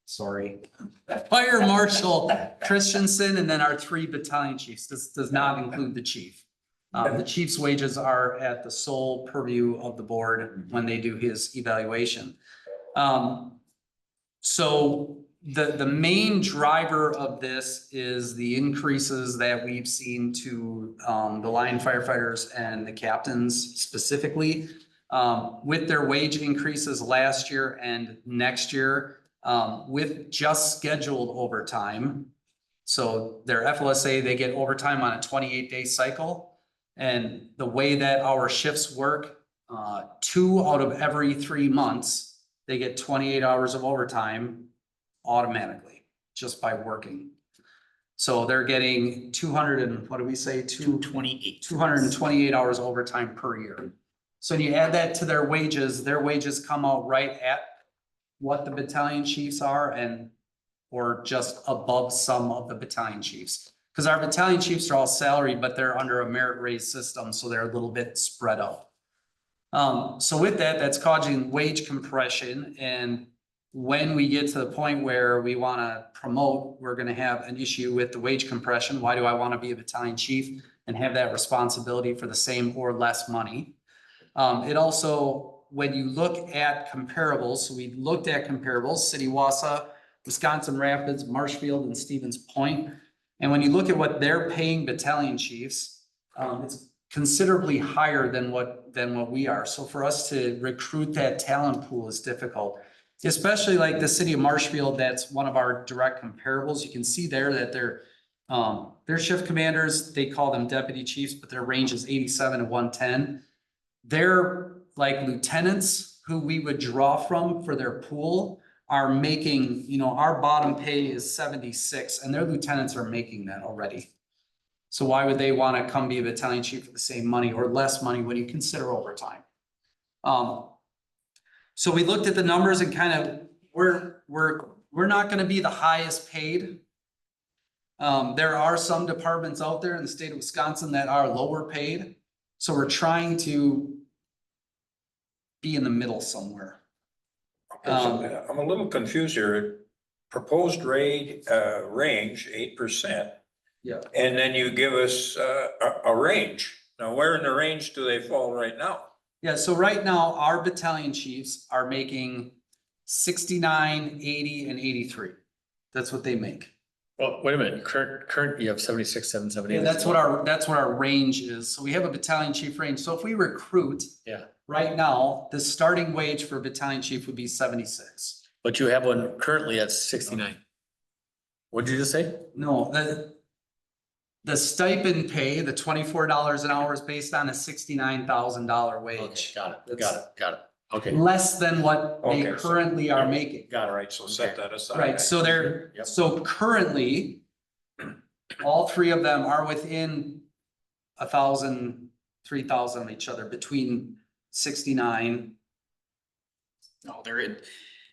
Sorry, Fire Marshal Christensen, and then our 3 battalion chiefs. This does not include the chief. The chief's wages are at the sole purview of the board when they do his evaluation. So the main driver of this is the increases that we've seen to the line firefighters and the captains specifically. With their wage increases last year and next year, with just scheduled overtime. So their FLSA, they get overtime on a 28-day cycle. And the way that our shifts work, 2 out of every 3 months, they get 28 hours of overtime automatically, just by working. So they're getting 200 and what do we say? 228 hours overtime per year. So you add that to their wages come out right at what the battalion chiefs are or just above some of the battalion chiefs. Because our battalion chiefs are all salaried, but they're under a merit raise system, so they're a little bit spread out. So with that, that's causing wage compression. And when we get to the point where we want to promote, we're going to have an issue with the wage compression. Why do I want to be a battalion chief? and have that responsibility for the same or less money. It also, when you look at comparables, so we looked at comparables, City Wausau, Wisconsin Rapids, Marshfield, and Stevens Point. And when you look at what they're paying battalion chiefs, it's considerably higher than what we are. So for us to recruit that talent pool is difficult. Especially like the city of Marshfield, that's one of our direct comparables. You can see there that their shift commanders, they call them deputy chiefs, but their range is 87 to 110. They're like lieutenants who we would draw from for their pool are making, our bottom pay is 76 and their lieutenants are making that already. So why would they want to come be a battalion chief for the same money or less money when you consider overtime? So we looked at the numbers and kind of, we're not going to be the highest paid. There are some departments out there in the state of Wisconsin that are lower paid. So we're trying to be in the middle somewhere. I'm a little confused here. Proposed range 8%. Yeah. And then you give us a range. Now, where in the range do they fall right now? Yeah, so right now, our battalion chiefs are making 69, 80, and 83. That's what they make. Well, wait a minute, current, you have 76, 778. Yeah, that's what our range is. So we have a battalion chief range. So if we recruit. Yeah. Right now, the starting wage for battalion chief would be 76. But you have one currently at 69. What did you just say? No, the stipend pay, the $24 an hour is based on a $69,000 wage. Okay, got it. Okay, Less than what they Okay, so- currently are making. got it. All right, so set that aside. Right, so Yep. so currently, all three of them are within 1,000, 3,000 of each other between 69. No, they're in,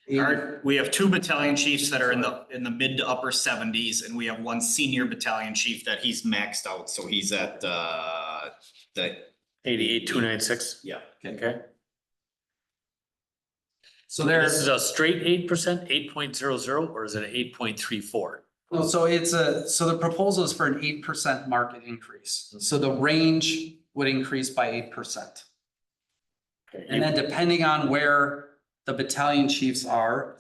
80. we have two battalion chiefs that are in the mid to upper seventies, and we have one senior battalion chief that he's maxed out, so he's at, the, 88,296. yeah. Okay. So This is there's, a straight 8%, 8.00, or is it an 8.34? no, so so the proposal is for an 8% market increase. So the range would increase by 8%. And then depending on where the battalion chiefs are,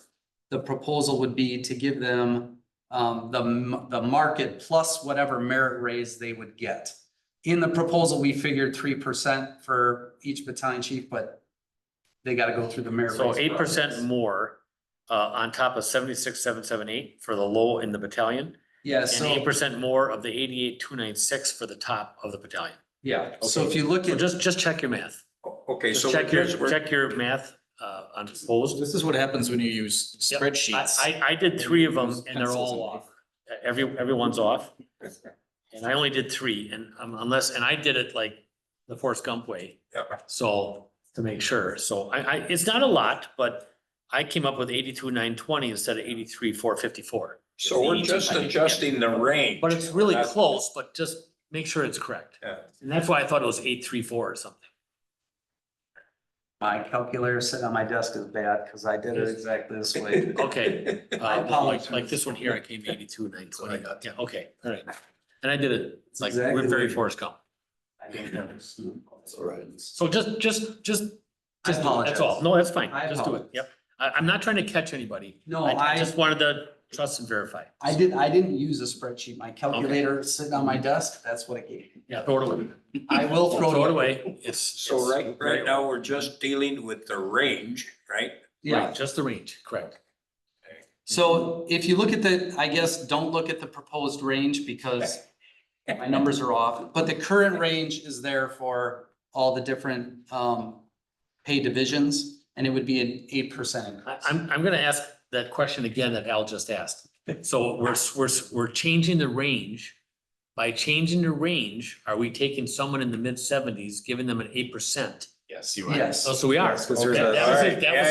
the proposal would be to give them the market plus whatever merit raise they would get. In the proposal, we figured 3% for each battalion chief, but they gotta go through the merit. So raise 8% process. more on top of 76,778 for the low in the battalion. Yeah, And so, 8% more of the 88,296 for the top of the battalion. yeah, so if you look So at, just check your math. Okay, so Just check your math on proposed. This is what happens when you use Yep. spreadsheets. I did 3 of them and they're Pencils all and off. Everyone's off. And I only did 3 and and I did it like the Forrest Gump way. Yep. So to make sure. So it's not a lot, but I came up with 82,920 instead of 83,454. So we're just adjusting the range. But it's really That's- close, but just make sure it's correct. Yeah. And that's why I thought it was 834 or something. my calculator sitting on my desk is bad, cause I did it exactly this way. Okay. I apologize. Like this one here, I came 82,920. Yeah, okay, all right. And I did it, it's like, Exactly we're very what- Forrest Gump. I don't know. It's all right. So just, I that's apologize. all. No, that's fine. I Just do it. apologize. Yep. I'm not trying to catch anybody. No, I just wanted to trust and verify. I didn't use a spreadsheet. My calculator is sitting on my desk. That's what it gave me. Yeah, throw it away. I will Throw it away. It's. So right now, we're just dealing with the range, right? Yeah, Right, just the range, correct. so if you look at I guess, don't look at the proposed range because my numbers are off, but the current range is there for all the different pay divisions, and it would be an 8% increase. I'm gonna ask that question again that Al just asked. So we're changing the range. By changing the range, are we taking someone in the mid-70s, giving them an 8%? Yes, you are. Yes. Oh, so we are. Yes, 'cause there's Okay, a- that was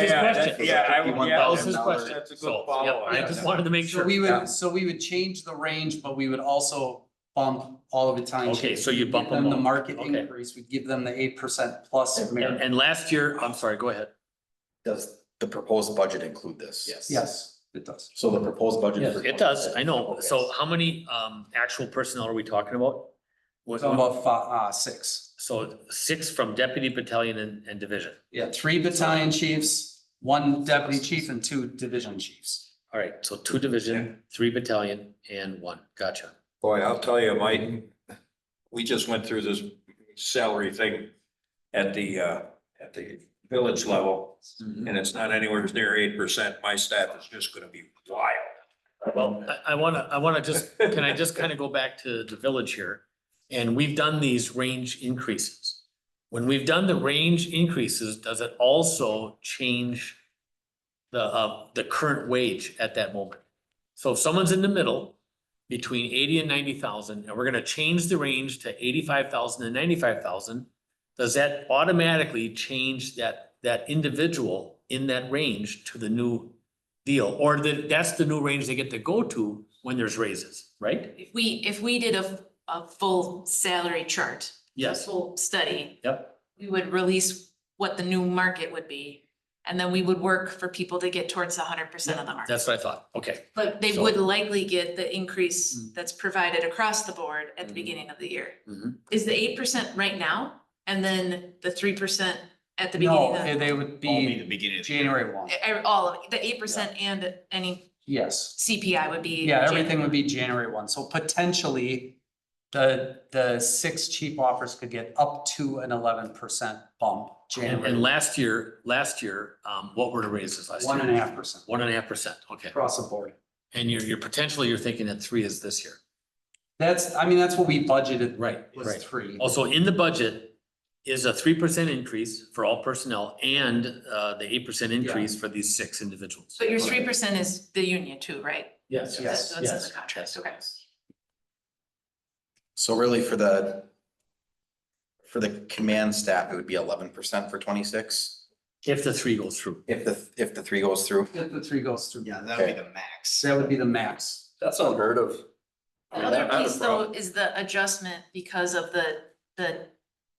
his Yeah, question. yeah, I would- yeah, That was his $51,000. question. That's a good So, yep, follow-up. I just wanted to make So sure. we would change the range, but we would also bump all of the time. Okay, so you bump Give them them the all. market Okay. increase, we give them the 8% plus merit. And last year, I'm sorry, go ahead. Does the proposed budget include this? Yes, it does. So the proposed budget. Yes. for It does, I know. 2026. So how many actual personnel are we talking about? What- So about 6. So 6 from deputy, battalion and division. Yeah, 3 battalion chiefs, 1 deputy chief and 2 division chiefs. All right, so 2 division, 3 battalion and 1. Gotcha. Boy, I'll tell you, Mike, we just went through this salary thing at the village level, and it's not anywhere near 8%. My staff is just gonna be wild. Well, I wanna just, can I just kind of go back to the village here? And we've done these range increases. When we've done the range increases, does it also change the current wage at that moment? So if someone's in the middle between 80 and 90,000, and we're gonna change the range to 85,000 and 95,000, does that automatically change that individual in that range to the new deal? Or that's the new range they get to go to when there's raises, right? If we did a full salary chart. Yes. Full study, Yep. we would release what the new market would be. And then we would work for people to get towards 100% of the market. That's what I thought. Okay. But they So- would likely get the increase that's provided across the board at the beginning of the year. Mhm. Is the 8% right now? And then the 3% at the beginning No, of? they would All be the be beginning of. January 1. All of it, the 8% and any Yes. CPI would be. Yeah, everything January. would be January 1. So potentially the 6 chief offers could get up to an 11% bump And January. last year, what were the raises last year? 1.5% 1.5%. Okay. across the board. And you're potentially, you're thinking that 3 is this year. That's what we budgeted. Right, Was right. 3. Also, in the budget is a 3% increase for all personnel and the 8% increase for these 6 individuals. But your 3% is the union too, right? Yes, Yes, That's what's in the contract, okay. So really for the command staff, it would be 11% for 26, If the 3 goes through. if the 3 goes through. If the 3 goes through. Yeah, that would be the max. That would be the max. That's unheard of. The I mean, other I have a piece though problem. is the adjustment because of the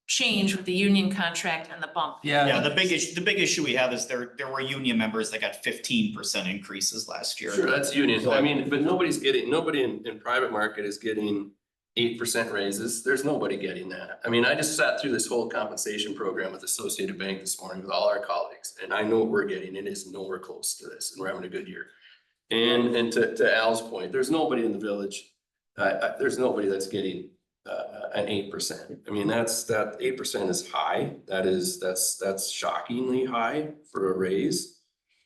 change with the union contract and the bump. Yeah, Yeah, the big issue we have is there were union members that got 15% increases last year. Sure, that's union. I mean, but nobody in private market is getting 8% raises. There's nobody getting that. I mean, I just sat through this whole compensation program with Associated Bank this morning with all our colleagues, and I know what we're getting. It is nowhere close to this, and we're having a good year. And to Al's point, there's nobody in the village, there's nobody that's getting an 8%. I mean, that 8% is high. That's shockingly high for a raise.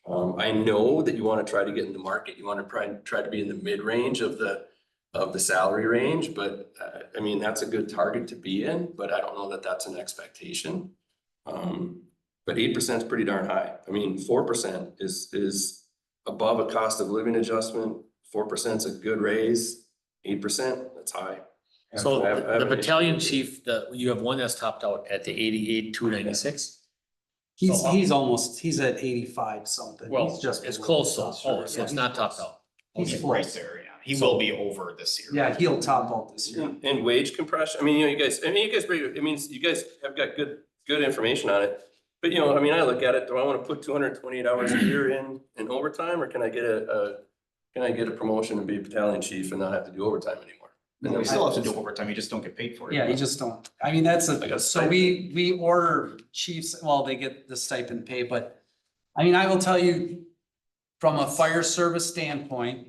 I know that you want to try to get in the market. You want to try to be in the mid-range of the salary range, but I mean, that's a good target to be in, but I don't know that that's an expectation. But 8% is pretty darn high. I mean, 4% is above a cost of living adjustment. 4% is a good raise. 8%, that's high. So I have the an issue battalion with it. chief, you have one that's topped out at the 88,296. he's at 85 something. Well, He's just it's below close the though. top. Oh, so Yeah, it's he's not close. topped out. He's Okay. Right close. there, yeah. He will be over this year. Yeah, he'll top out this year. And wage compression, I mean, you guys have got good information on it. But I mean, I look at it, do I want to put 228 hours a year in overtime, or can I get a promotion and be a battalion chief and not have to do overtime anymore? And You then still have to do overtime, you just don't get paid for it. Yeah, you just don't, I mean, that's I got so stipend. we order chiefs, well, they get the stipend pay, but I mean, I will tell you, from a fire service standpoint,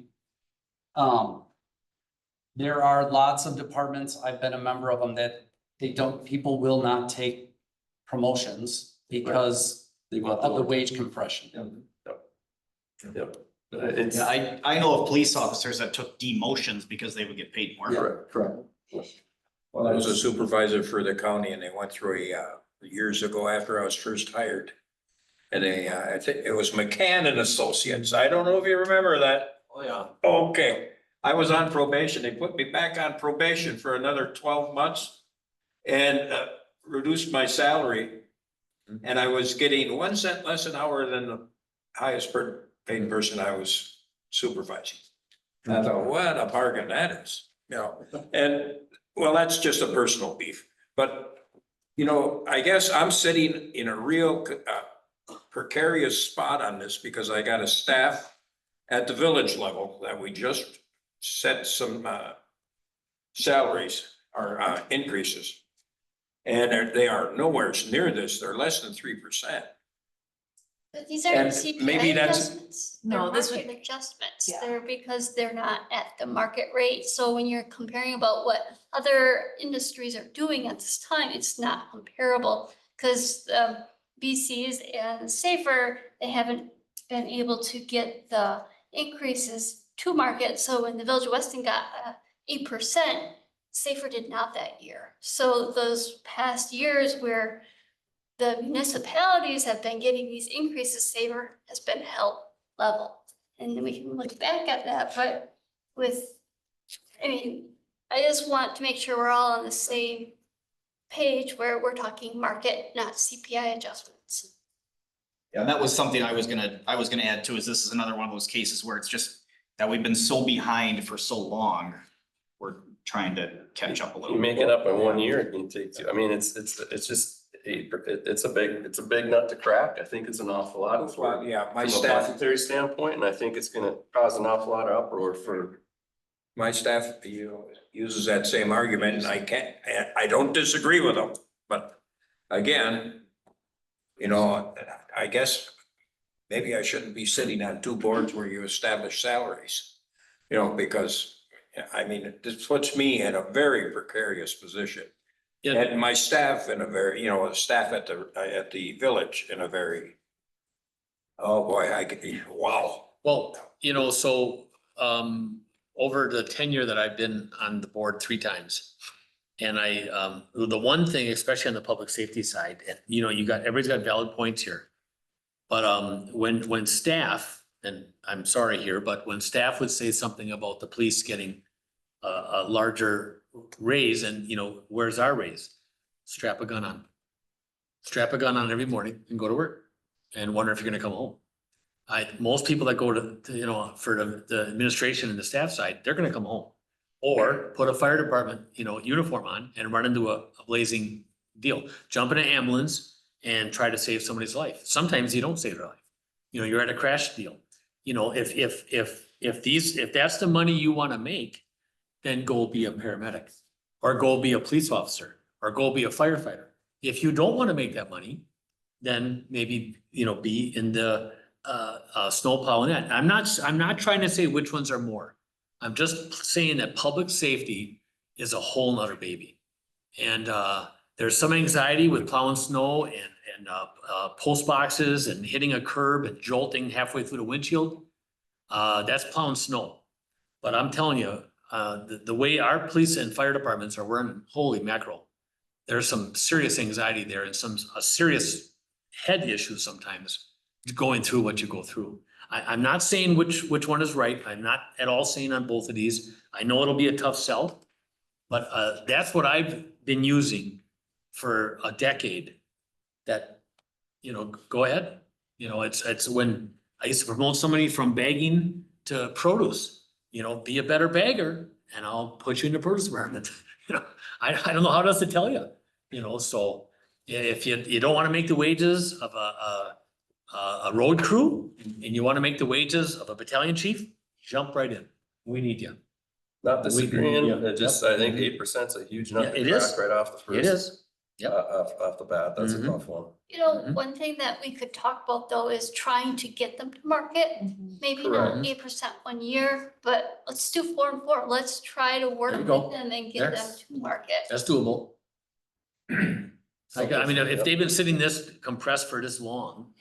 there are lots of departments, I've been a member of them, that people will not take promotions because They want of the the wage compression. Yep. It's. Yeah, I know of police officers that took demotions because they would get paid more. Correct. Well, I was a supervisor for the county and they went through years ago after I was first hired. And I think it was McCann and Associates. I don't know if you remember that. Oh, yeah. Okay, I was on probation. They put me back on probation for another 12 months and reduced my salary. And I was getting 1 cent less an hour than the highest paid person I was supervising. And I thought, what a bargain that is, and well, that's just a personal beef, but I guess I'm sitting in a real precarious spot on this because I got a staff at the village level that we just set some salaries. are increases. And they are nowhere near this. They're less than 3%. But these And aren't CPI maybe that's- adjustments. No, They're this would- market adjustments. Yeah. They're because they're not at the market rate. So when you're comparing about what other industries are doing at this time, it's not comparable. Cause BCs and Safer, they haven't been able to get the increases to market. So when the Village of Weston got 8%, Safer did not that year. So those past years where the municipalities have been getting these increases, Safer has been held level. And then we can look back at that, but I just want to make sure we're all on the same page where we're talking market, not CPI adjustments. Yeah, and that was something I was gonna add too, is this is another one of those cases where it's just that we've been so behind for so long. We're trying to catch up a little You bit. make it up in 1 year, it can take two, I mean, it's just, it's a big nut to crack. I think it's an awful lot. Well, yeah, my From a staff, budgetary standpoint, and I think it's gonna cause an awful lot of uproar for. uses that same argument and I don't disagree with them. But again, I guess maybe I shouldn't be sitting on two boards where you establish salaries. Because this puts me in a very precarious position. Yeah. And my staff in a very, staff at the village in a very, oh boy, wow. Well, so, over the tenure that I've been on the board 3 times. And the one thing, especially on the public safety side, everybody's got valid points here. But, when staff, and I'm sorry here, but when staff would say something about the police getting a larger raise and, where's our raise? Strap a gun on. Strap a gun on every morning and go to work and wonder if you're gonna come home. Most people that go to, for the administration and the staff side, they're gonna come home. Or put a fire department, uniform on and run into a blazing deal. Jump in an ambulance and try to save somebody's life. Sometimes you don't save their life. You're at a crash deal. If that's the money you wanna make, then go be a paramedic. Or go be a police officer, or go be a firefighter. If you don't wanna make that money, then maybe, be in the snowplow and that. I'm not trying to say which ones are more. I'm just saying that public safety is a whole nother baby. And there's some anxiety with plowing snow and post boxes and hitting a curb and jolting halfway through the windshield. That's plowing snow. But I'm telling you, the way our police and fire departments are running, holy mackerel. There's some serious anxiety there and a serious head issues sometimes going through what you go through. I'm not saying which one is right. I'm not at all saying on both of these. I know it'll be a tough sell, but that's what I've been using for a decade. That, go ahead. It's when I used to promote somebody from bagging to produce, be a better bagger and I'll put you in the produce department. I don't know how else to tell you, so if you don't want to make the wages of a road crew and you want to make the wages of a battalion chief, jump right in. We need you. Not disagreeing, yeah. I think 8% is a huge nut Yeah, to it is. crack right off the first. It is. Yep. Off the bat, that's a Mhm. tough one. Mhm. One thing that we could talk about though is trying to get them to market. Maybe not Correct. 8% 1 year, but let's do 4 and 4. Let's try to work There with you go. them and get them Yes. to market. That's doable. If they've been sitting this compressed for this long,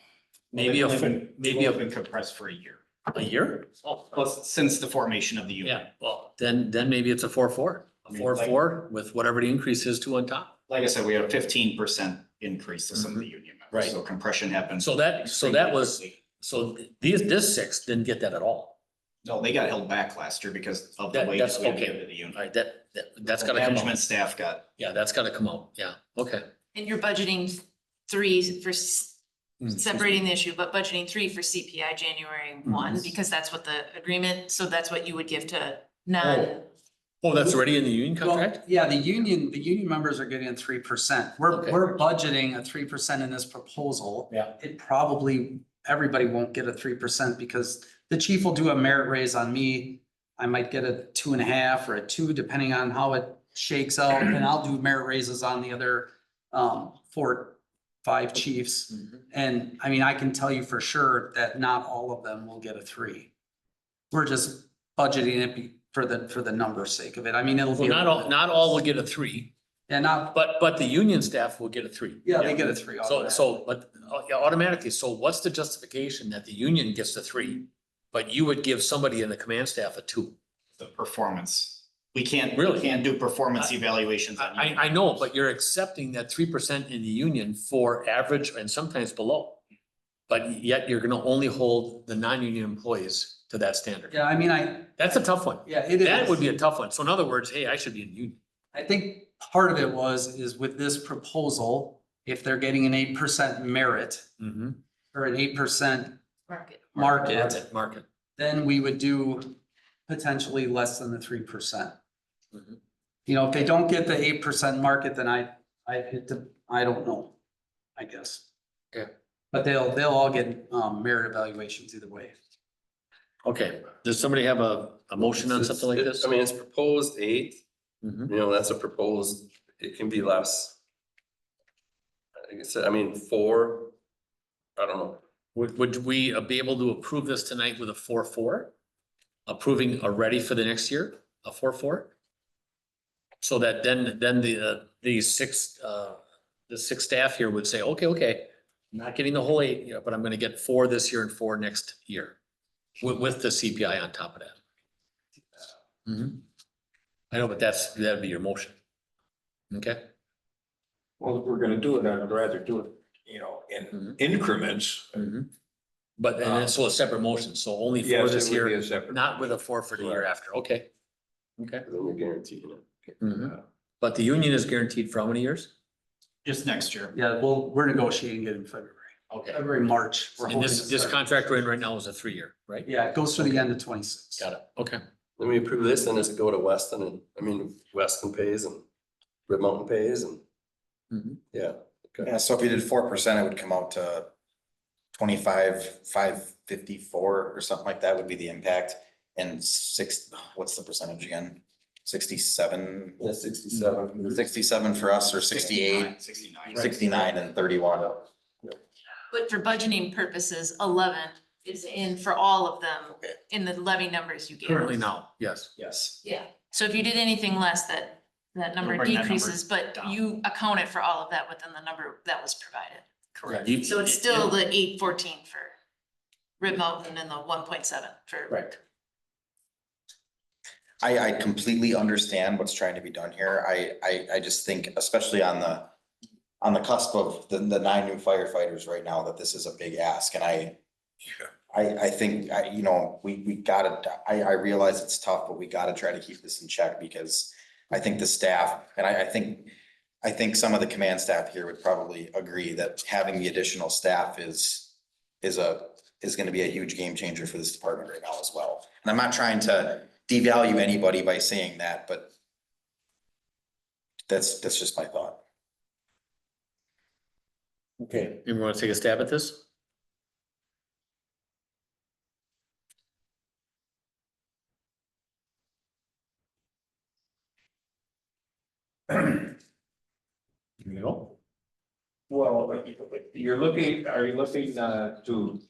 maybe Been compressed for a year. a year? Oh, Plus, since the formation of the union. yeah, well, then maybe it's a 4-4, a 4-4 with whatever the increase is to on top. Like I said, we had a 15% increase to some of the union members. Right. So compression happened. So that was, quickly. so this 6 didn't get that at all. No, they got held back last year because of the That's wages we had to okay. give to the union. All right, that's gotta come Management out. staff got, Yeah, that's gotta come out. Yeah, okay. And you're budgeting 3 for separating the issue, but budgeting 3 for CPI January 1, because that's what the agreement, so that's what you would give to non. Oh, that's already in the union contract? Well, yeah, the union members are getting 3%. Okay. We're budgeting a 3% in this proposal. Yeah. Everybody won't get a 3% because the chief will do a merit raise on me. I might get a 2.5 or a 2, depending on how it shakes out, and I'll do merit raises on the other, 4, 5 chiefs. And I mean, I can tell you for sure that not all of them will get a 3. We're just budgeting it for the number's sake of it. I mean, it'll So be. not all will get a 3, Yeah, not, but the union staff will get a 3. yeah, they get a 3. But yeah, automatically, so what's the justification that the union gets a 3, but you would give somebody in the command staff a 2? The performance. We can't Really? do performance evaluations. on union. I know, but you're accepting that 3% in the union for average and sometimes below. But yet you're gonna only hold the non-union employees to that standard. Yeah, I mean, That's a tough one. yeah, it is. That would be a tough one. So in other words, hey, I should be in union. I think part of it is with this proposal, if they're getting an 8% merit or an 8% Market. market, then we would do potentially less than the 3%. You know, if they don't get the 8% market, then I don't know, I guess. Okay. But they'll all get merit evaluations either way. Okay, does somebody have a motion on something like this? I mean, it's proposed 8, Mhm. you know, that's a proposed, it can be less. Like I said, I mean, 4, I don't know. Would we be able to approve this tonight with a 4-4? Approving already for the next year, a 4-4? So that then the 6 staff here would say, okay, I'm not getting the whole 8, you know, but I'm gonna get 4 this year and 4 next year. With the CPI on top of that. I know, but that'd be your motion. Okay? Well, if we're gonna do it, I'd rather do it, you know, in increments. But, and then so a separate motion, so only 4 Yes, this it would be year, a separate. not with a 4 for the year Right. after, okay? Okay. Then you're guaranteeing it. But the union is guaranteed for how many years? Just next year. Yeah, we're negotiating it in February, Okay. February, March. We're And hoping this to start. contract we're in right now is a 3-year, right? Yeah, it goes to the end of 26. Got it, okay. Then we approve this, and does it go to Weston and, Weston pays and Rib Mountain pays and, yeah. Okay. Yeah, so if we did 4%, it would come out to 25,554 or something like that would be the impact. And what's the percentage again? 67? Yeah, 67. 67 for us or 68, 69 and 31. But for budgeting purposes, 11 is in for all of them in the levy numbers you gave. Currently now, yes. Yes. Yeah, so if you did anything less, that number It'll bring that number decreases, but down. you accounted for all of that within the number that was provided. Correct. So it's still the 814 for Rib Mountain and the 1.7 for. Right. I completely understand what's trying to be done here. I just think, especially on the cusp of the 9 new firefighters right now, that this is a big ask, and I think, you know, we gotta, I realize it's tough, but we gotta try to keep this in check, because I think the staff, and I think some of the command staff here would probably agree that having the additional staff is gonna be a huge game changer for this department right now as well. And I'm not trying to devalue anybody by saying that, but that's just my thought. Okay, you want to take a stab at this? No. Well, are you looking to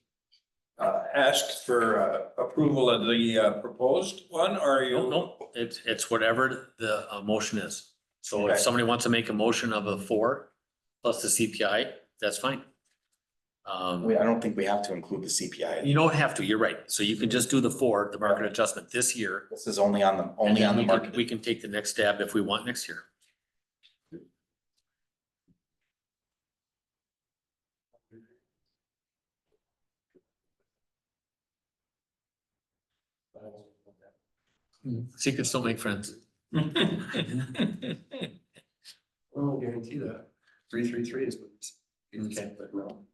ask for approval of the proposed one, or are you? No, it's whatever the motion is. So if Okay. somebody wants to make a motion of a 4 plus the CPI, that's fine. I don't think we have to include the CPI. You don't have to, you're right. So you can just do the 4, the market adjustment this year. This is only on the and then we can- market. We can take the next stab if we want next year. Secrets don't make friends. I don't guarantee that. 333 is what it's. Okay. But no,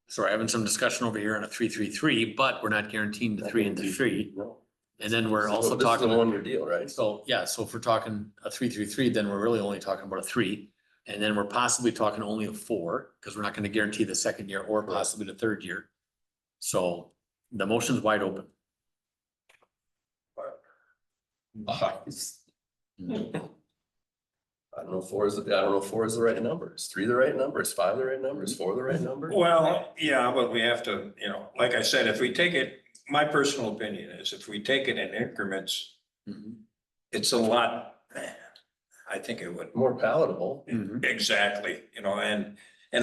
So we're having some discussion over here on a 3-3-3, but we're not guaranteeing the 3 and the 3. no. And then we're So also this is a talking. one-year deal, right? So, yeah, so if we're talking a 3-3-3, then we're really only talking about a 3. And then we're possibly talking only a 4, because we're not gonna guarantee the second year or possibly the third year. So the motion's wide open. I don't know if four is the right number. Is three the right number? Is five the right number? Is four the right number? Well, yeah, but we have to, you know, like I said, if we take it, my personal opinion is if we take it in increments, it's a lot, I think it would. More palatable. Exactly, you know, and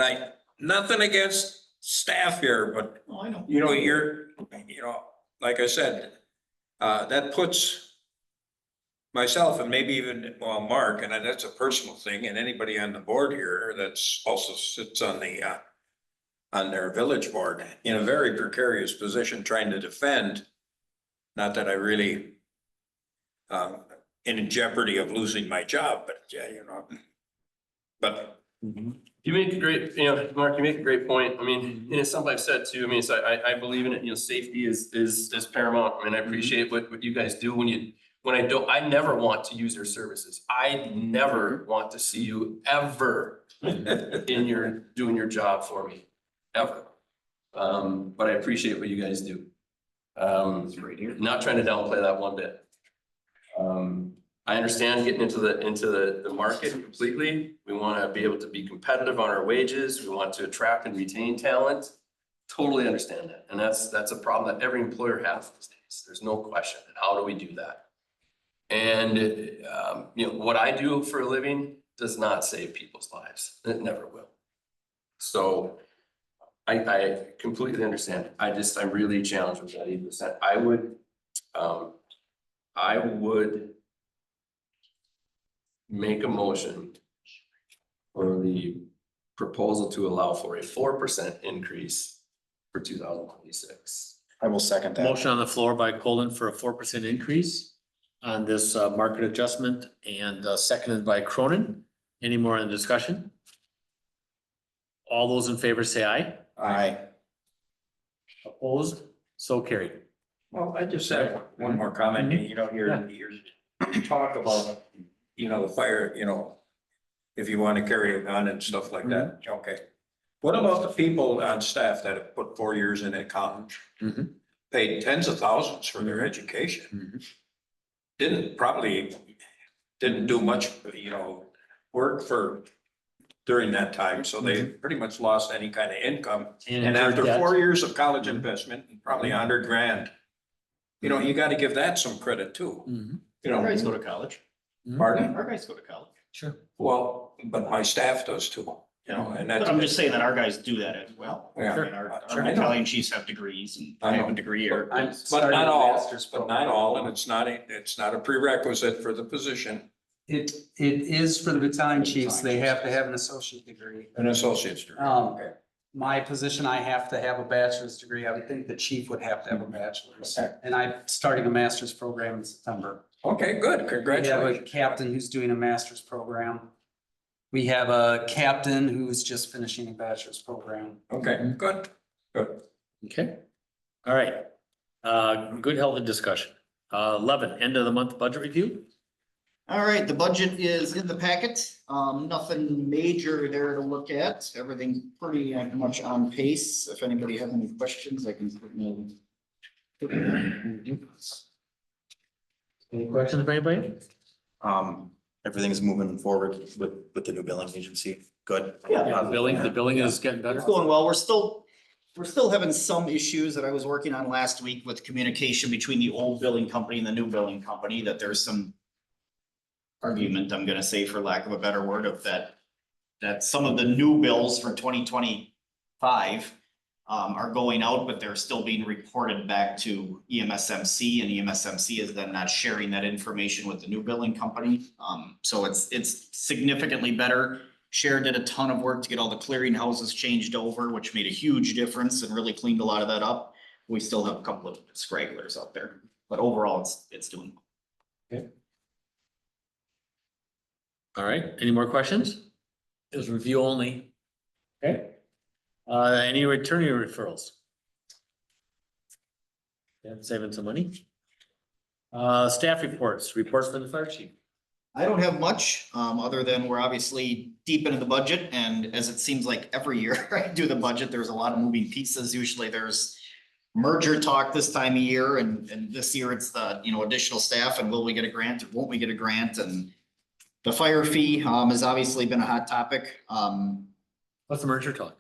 I, nothing against staff here, but Oh, I know. you know, you know, like I said, that puts myself and maybe even, well, Mark, and that's a personal thing, and anybody on the board here that's also sits on the, on their village board in a very precarious position trying to defend, not that I really, in jeopardy of losing my job, but yeah, you know, but You make a great, you know, Mark, you make a great point. I mean, and it's something I've said too. I mean, so I believe in it, you know, safety is paramount. I mean, I appreciate what you guys do when I never want to use your services. I never want to see you ever doing your job for me, ever. But I appreciate what you guys do. Not trying to downplay that one bit. I understand getting into the market completely. We want to be able to be competitive on our wages. We want to attract and retain talent. Totally understand that. And that's a problem that every employer has these days. There's no question. And how do we do that? And, you know, what I do for a living does not save people's lives. It never will. So I completely understand. I'm really challenged with that 8%. I would make a motion for the proposal to allow for a 4% increase for 2026. I will second that. Motion on the floor by Colin for a 4% increase on this market adjustment and seconded by Cronin. Any more in the discussion? All those in favor say aye. Aye. Opposed? So carried. well, I just have one more comment, you know, you're talk about, you know, the fire, you know, if you want to carry a gun and stuff like that, okay. What about the people on staff that have put 4 years in at college? Paid tens of thousands for their education. Probably didn't do much, you know, work during that time, so they pretty much lost any kind of income. And after 4 years of college investment, probably $100,000. You know, you gotta give that some credit too, you Our guys know. go to college. Pardon? Our guys go to college. Sure. Well, but my staff does too, you know, and that's. But I'm just saying that our guys do that as well. Yeah. I mean, our Sure. battalion chiefs have degrees and I I know. have a degree or. But not all, and it's not a prerequisite for the position, It is for the battalion chiefs. They have to have an associate degree. an associate's degree. Okay. My position, I have to have a bachelor's degree. I would think the chief would have to have a bachelor's. Okay. And I'm starting a master's program in September. Okay, good, We have a congratulations. captain who's doing a master's program. We have a captain who's just finishing a bachelor's program. Okay, good. Okay. All right. Good healthy discussion. 11, end of the month budget review. All right, the budget is in the packet. Nothing major there to look at. Everything pretty much on pace. If anybody has any questions, I can certainly. Any questions by anybody? Everything's moving forward with the new billing agency. Good. The billing is getting better. It's going well. We're still having some issues that I was working on last week with communication between the old billing company and the new billing company, that there's some argument, I'm gonna say for lack of a better word, of that some of the new bills for 2025 are going out, but they're still being reported back to EMSMC, and EMSMC is then not sharing that information with the new billing company. So it's significantly better. Cher did a ton of work to get all the clearinghouses changed over, which made a huge difference and really cleaned a lot of that up. We still have a couple of stragglers out there, but overall, it's doing. All right, any more questions? It was review only. Okay. Any returning referrals? Yeah, saving some money. Staff reports from the fire chief. I don't have much, other than we're obviously deep into the budget, and as it seems like every year I do the budget, there's a lot of moving pieces. Usually there's merger talk this time of year, and this year it's the, you know, additional staff, and will we get a grant or won't we get a grant? And The fire fee, has obviously been a hot topic. What's the merger talk?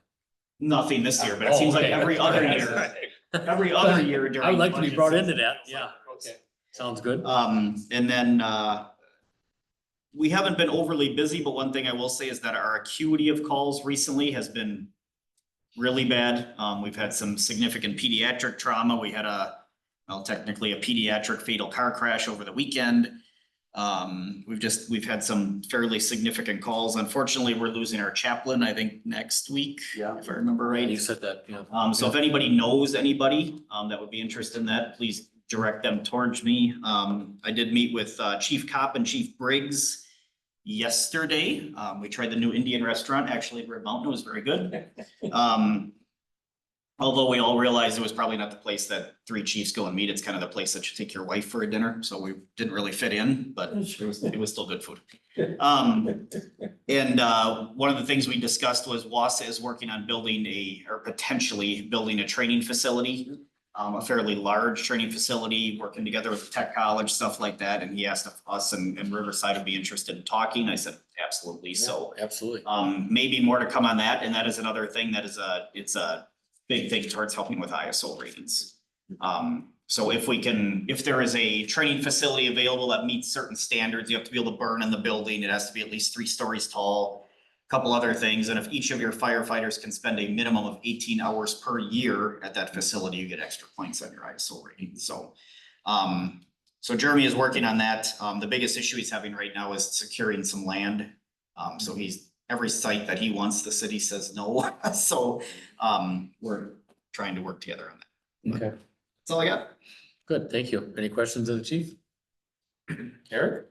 Nothing this year, but it seems like every other year, every other year during. I would like to be budget brought season. into that, yeah, okay, sounds good. And then, we haven't been overly busy, but one thing I will say is that our acuity of calls recently has been really bad. We've had some significant pediatric trauma. We had technically a pediatric fatal car crash over the weekend. We've had some fairly significant calls. Unfortunately, we're losing our chaplain, I think, next week. Yeah. If I remember right. You said that, yeah. So if anybody knows anybody, that would be interested in that, please direct them towards me. I did meet with, Chief Cop and Chief Briggs yesterday. We tried the new Indian restaurant, actually, at Red Mountain. It was very good. Although we all realized it was probably not the place that three chiefs go and meet. It's kind of the place that you take your wife for a dinner. So we didn't really fit in, but it was still good food. And one of the things we discussed was Wassa is working on potentially building a training facility. A fairly large training facility, working together with the tech college, stuff like that. And he asked if us and Riverside would be interested in talking. I said, absolutely. So Absolutely. maybe more to come on that. And that is another thing that it's a big thing towards helping with ISO ratings. So if there is a training facility available that meets certain standards, you have to be able to burn in the building. It has to be at least 3 stories tall. Couple other things, and if each of your firefighters can spend a minimum of 18 hours per year at that facility, you get extra points on your ISO rating. So, so Jeremy is working on that. The biggest issue he's having right now is securing some land. So every site that he wants, the city says no. So, we're trying to work together on that. Okay, That's all I got. good, thank you. Any questions of the chief? Eric?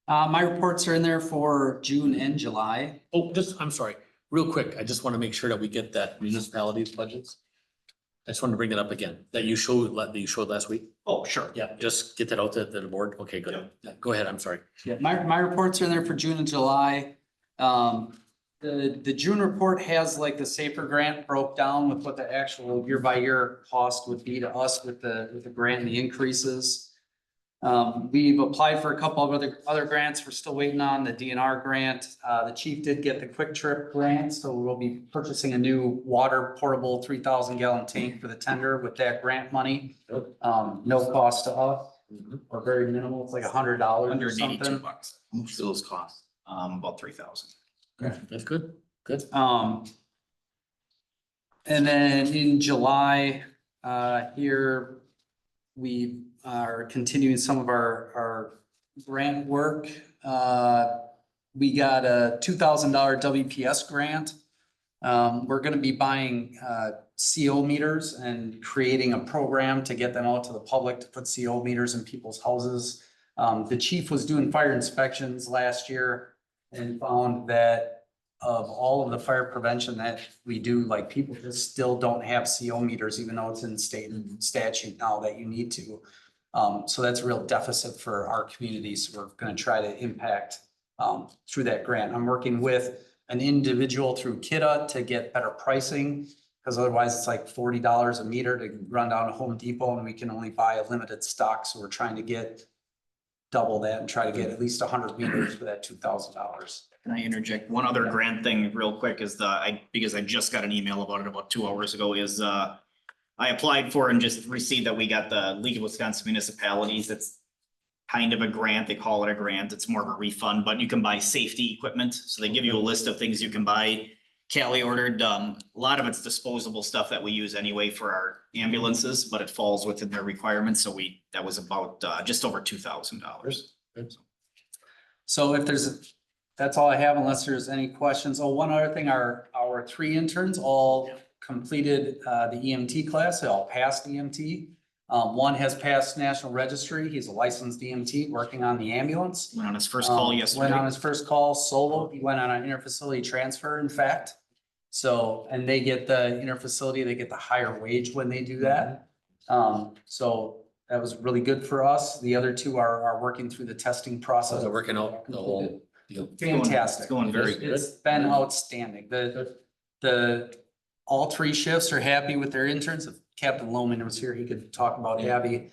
My reports are in there for June and July. Oh, I'm sorry, real quick, I just want to make sure that we get that municipalities budgets. I just wanted to bring that up again, that you showed last week. Oh, sure. Yeah, just get that out to the board. Okay, good. Go ahead, I'm sorry. Yeah, my reports are in there for June and July. The June report has like the SAFER grant broke down with what the actual year by year cost would be to us with the grant and the increases. We've applied for a couple of other grants. We're still waiting on the DNR grant. The chief did get the Quick Trip grant, so we'll be purchasing a new water portable 3,000 gallon tank for the tender with that grant money. No cost to us, or very minimal. It's like $100 or $182. something. How much do those cost? About 3,000. Okay, that's good, good. And then in July, here, we are continuing some of our grant work. We got a $2,000 WPS grant. We're gonna be buying CO meters and creating a program to get them out to the public to put CO meters in people's houses. The chief was doing fire inspections last year and found that of all of the fire prevention that we do, like people just still don't have CO meters, even though it's in state statute now that you need to. So that's a real deficit for our community. So we're gonna try to impact through that grant. I'm working with an individual through KIDA to get better pricing, because otherwise it's like $40 a meter to run down to Home Depot and we can only buy a limited stock. So we're trying to get double that and try to get at least 100 meters for that $2,000. Can I interject? One other grant thing real quick is because I just got an email about it about 2 hours ago, is I applied for and just received that we got the League of Wisconsin Municipalities. It's kind of a grant. They call it a grant. It's more of a refund, but you can buy safety equipment. So they give you a list of things you can buy. Callie ordered, a lot of it's disposable stuff that we use anyway for our ambulances, but it falls within their requirements. So that was about just over $2,000. So if that's all I have unless there's any questions. Oh, one other thing, our 3 interns all completed the EMT class. They all passed EMT. One has passed National Registry. He's a licensed EMT working on the ambulance. Went on his first call yesterday. Went on his first call solo. He went on an interfacility transfer, in fact. So, and they get the interfacility, they get the higher wage when they do that. So that was really good for us. The other 2 are working through the testing process. So working out the whole deal. Fantastic. It's going very good. It's been outstanding. All 3 shifts are happy with their interns. If Captain Lohman was here, he could talk about Abby.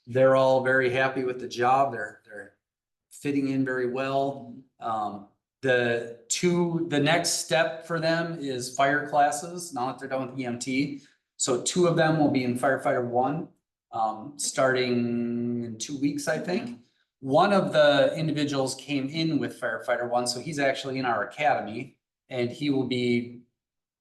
They're all very happy with the job. They're fitting in very well. The next step for them is fire classes, now that they're done with EMT. So 2 of them will be in firefighter 1, starting in 2 weeks, I think. One of the individuals came in with firefighter 1, so he's actually in our academy, and he will be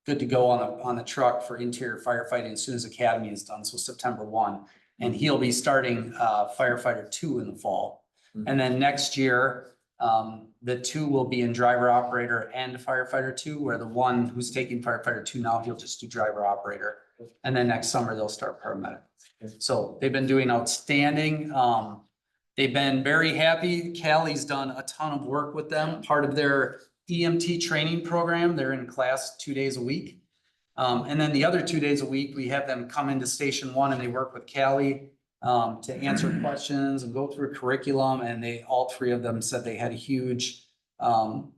good to go on the truck for interior firefighting as soon as academy is done, so September 1. And he'll be starting firefighter 2 in the fall. And then next year, the 2 will be in driver operator and firefighter 2, where the one who's taking firefighter 2 now, he'll just do driver operator. And then next summer, they'll start paramedic. So they've been doing outstanding. They've been very happy. Callie's done a ton of work with them. Part of their EMT training program, they're in class 2 days a week. And then the other 2 days a week, we have them come into station 1 and they work with Callie to answer questions and go through curriculum. And all 3 of them said they had a huge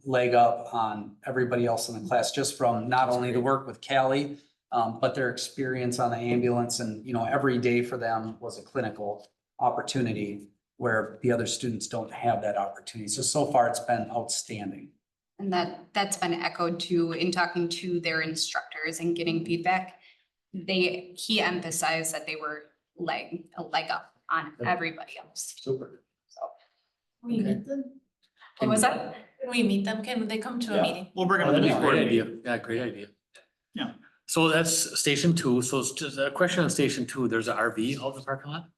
leg up on everybody else in the class, just from not only the work with Callie, but their experience on the ambulance. And, every day for them was a clinical opportunity where the other students don't have that opportunity. So far it's been outstanding. And that's been echoed too in talking to their instructors and getting feedback. He emphasized that they were a leg up on everybody else. Super. Can we meet them? What was that? Can we meet them? Can they come to a meeting? We'll bring Oh, them. that'd be to a the great board. idea. Yeah, great idea. Yeah. So that's station 2. So it's just a question on station 2. There's an RV out in the parking lot?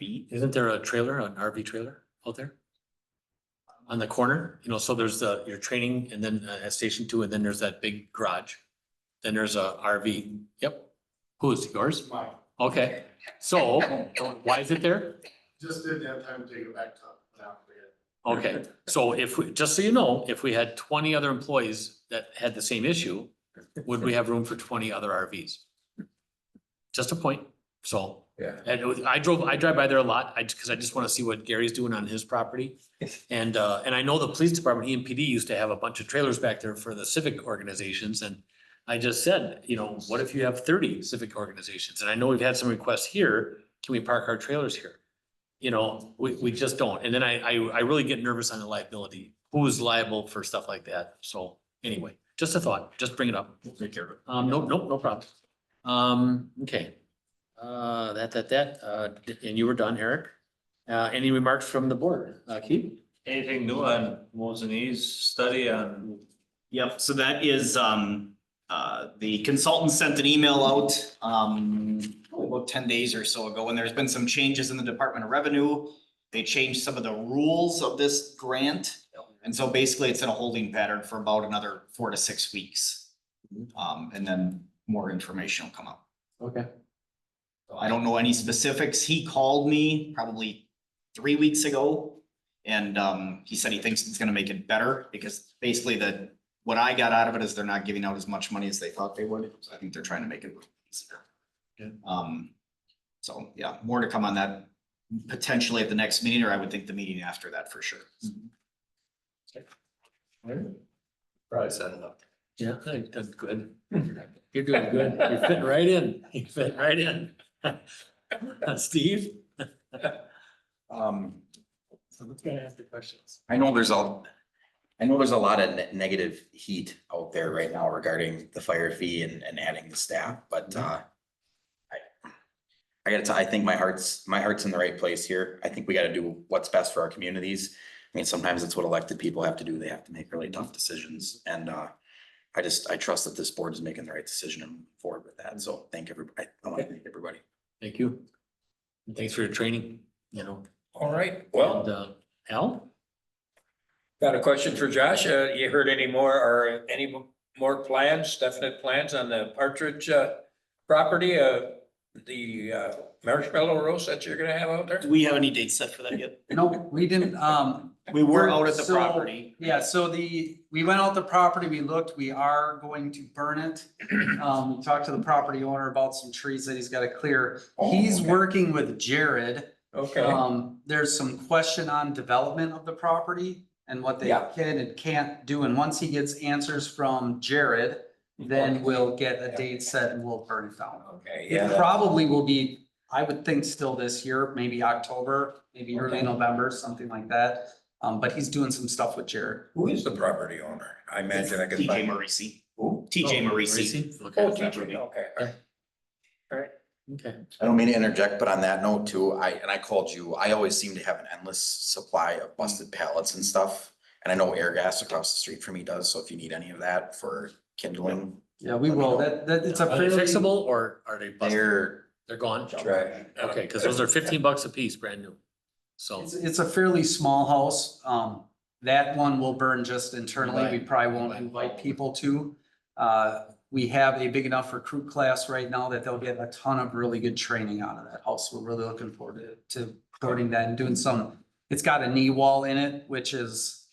Isn't there a trailer, an RV trailer out there? On the corner, so there's your training and then at station 2, and then there's that big garage. Then there's a RV. Yep. Who's yours? Mine. Okay. So why is it there? Just didn't have time to take it back to. Okay, so just so you know, if we had 20 other employees that had the same issue, would we have room for 20 other RVs? Just a point, so. Yeah. And I drive by there a lot, because I just want to see what Gary's doing on his property. And I know the police department, EMPD, used to have a bunch of trailers back there for the civic organizations, and I just said, what if you have 30 civic organizations? And I know we've had some requests here, can we park our trailers here? We just don't. And then I really get nervous on the liability. Who's liable for stuff like that? So anyway, just a thought, just bring it up. Take care of it. No problem. Okay. And you were done, Eric. Any remarks from the board? Keith? Anything new on Mosin's study on? Yep, so that is, the consultant sent an email out, about 10 days or so ago, and there's been some changes in the Department of Revenue. They changed some of the rules of this grant. And so basically it's in a holding pattern for about another 4 to 6 weeks. And then more information will come up. Okay. So I don't know any specifics. He called me probably 3 weeks ago. And he said he thinks it's gonna make it better, because basically what I got out of it is they're not giving out as much money as they thought they would. So I think they're trying to make it easier. So yeah, more to come on that potentially at the next meeting, or I would think the meeting after that for sure. Probably said enough. Yeah, that's good. You're doing good. You're fitting right in. You fit right in. Steve? So let's go ask the questions. I know there's a lot of negative heat out there right now regarding the fire fee and adding the staff, but I gotta tell, I think my heart's in the right place here. I think we gotta do what's best for our communities. I mean, sometimes it's what elected people have to do. They have to make really tough decisions, and I trust that this board is making the right decision and moving forward with that. So thank everybody. I want to thank everybody. Thank you. And thanks for your training, All right, well, And Al? got a question for Josh. You heard any more plans, definite plans on the Partridge property, the marshmallow roast that you're gonna have out there? Do we have any dates set for that yet? No, we didn't, We were out at the So- property. Yeah, so we went out the property, we looked, we are going to burn it. We talked to the property owner about some trees that he's gotta clear. He's okay. working with Jared. Okay, There's some question on development of the property and what they Yeah. can and can't do. And once he gets answers from Jared, then we'll get a date set and we'll burn it down. okay, It probably will be I would think still this year, maybe October, maybe early Okay. November, something like that. But he's doing some stuff with Jared. Who is the property owner? I imagine I could TJ find. Marisi. Who? TJ Oh, Marisi. Oh, Okay, that's right. Okay. okay. I don't mean to interject, but on that note too, I called you, I always seem to have an endless supply of busted pallets and stuff. And I know Air Gas across the street from me does, so if you need any of that for kindling, Yeah, we will. That, it's a Are they fairly. fixable or are they busted? they're, Gone? Trash. Okay, cause those are $15 a piece, brand new. So, It's a fairly small house. That one will burn just internally. We Right. probably won't invite people to. We have a big enough recruit class right now that they'll get a ton of really good training out of that house. We're really looking forward to supporting that and doing some, it's got a knee wall in it, which is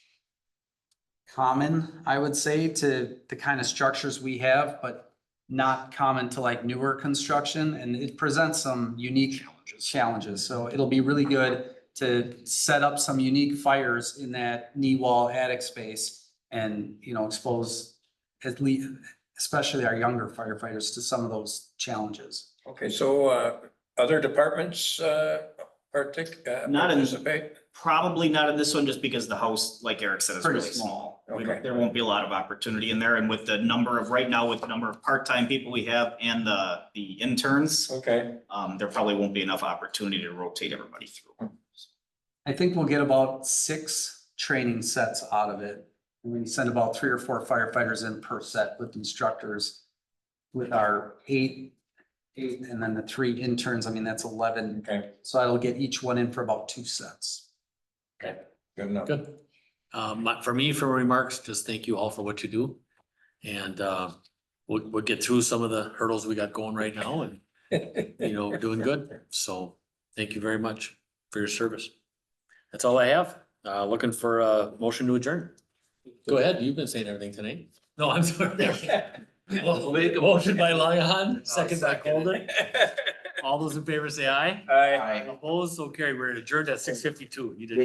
common, I would say, to the kind of structures we have, but not common to like newer construction, and it presents some unique challenges. So it'll be really good to set up some unique fires in that knee wall attic space and, you know, expose at least, especially our younger firefighters to some of those challenges. Okay, so, other departments, Not in- participate? Probably not in this one, just because the house, like Eric said, is Pretty really small. Okay. There won't be a lot of opportunity in there, and with the number of, right now, with the number of part-time people we have and the interns, Okay, there probably won't be enough opportunity to rotate everybody through. I think we'll get about 6 training sets out of it. And we send about 3 or 4 firefighters in per set with instructors. With our 8, and then the 3 interns, I mean, that's 11. okay, So I'll get each one in for about 2 sets. good enough. good. For me, for remarks, just thank you all for what you do. And, we'll get through some of the hurdles we got going right now and, you know, we're doing good. So thank you very much for your service. That's all I have. Looking for a motion to adjourn. Go ahead. You've been saying everything tonight. No, I'm sorry. We'll make a motion by Lyon, second by Colden. All those in favor say aye. Aye. Opposed, so carried. We're adjourned at 6:52. You did.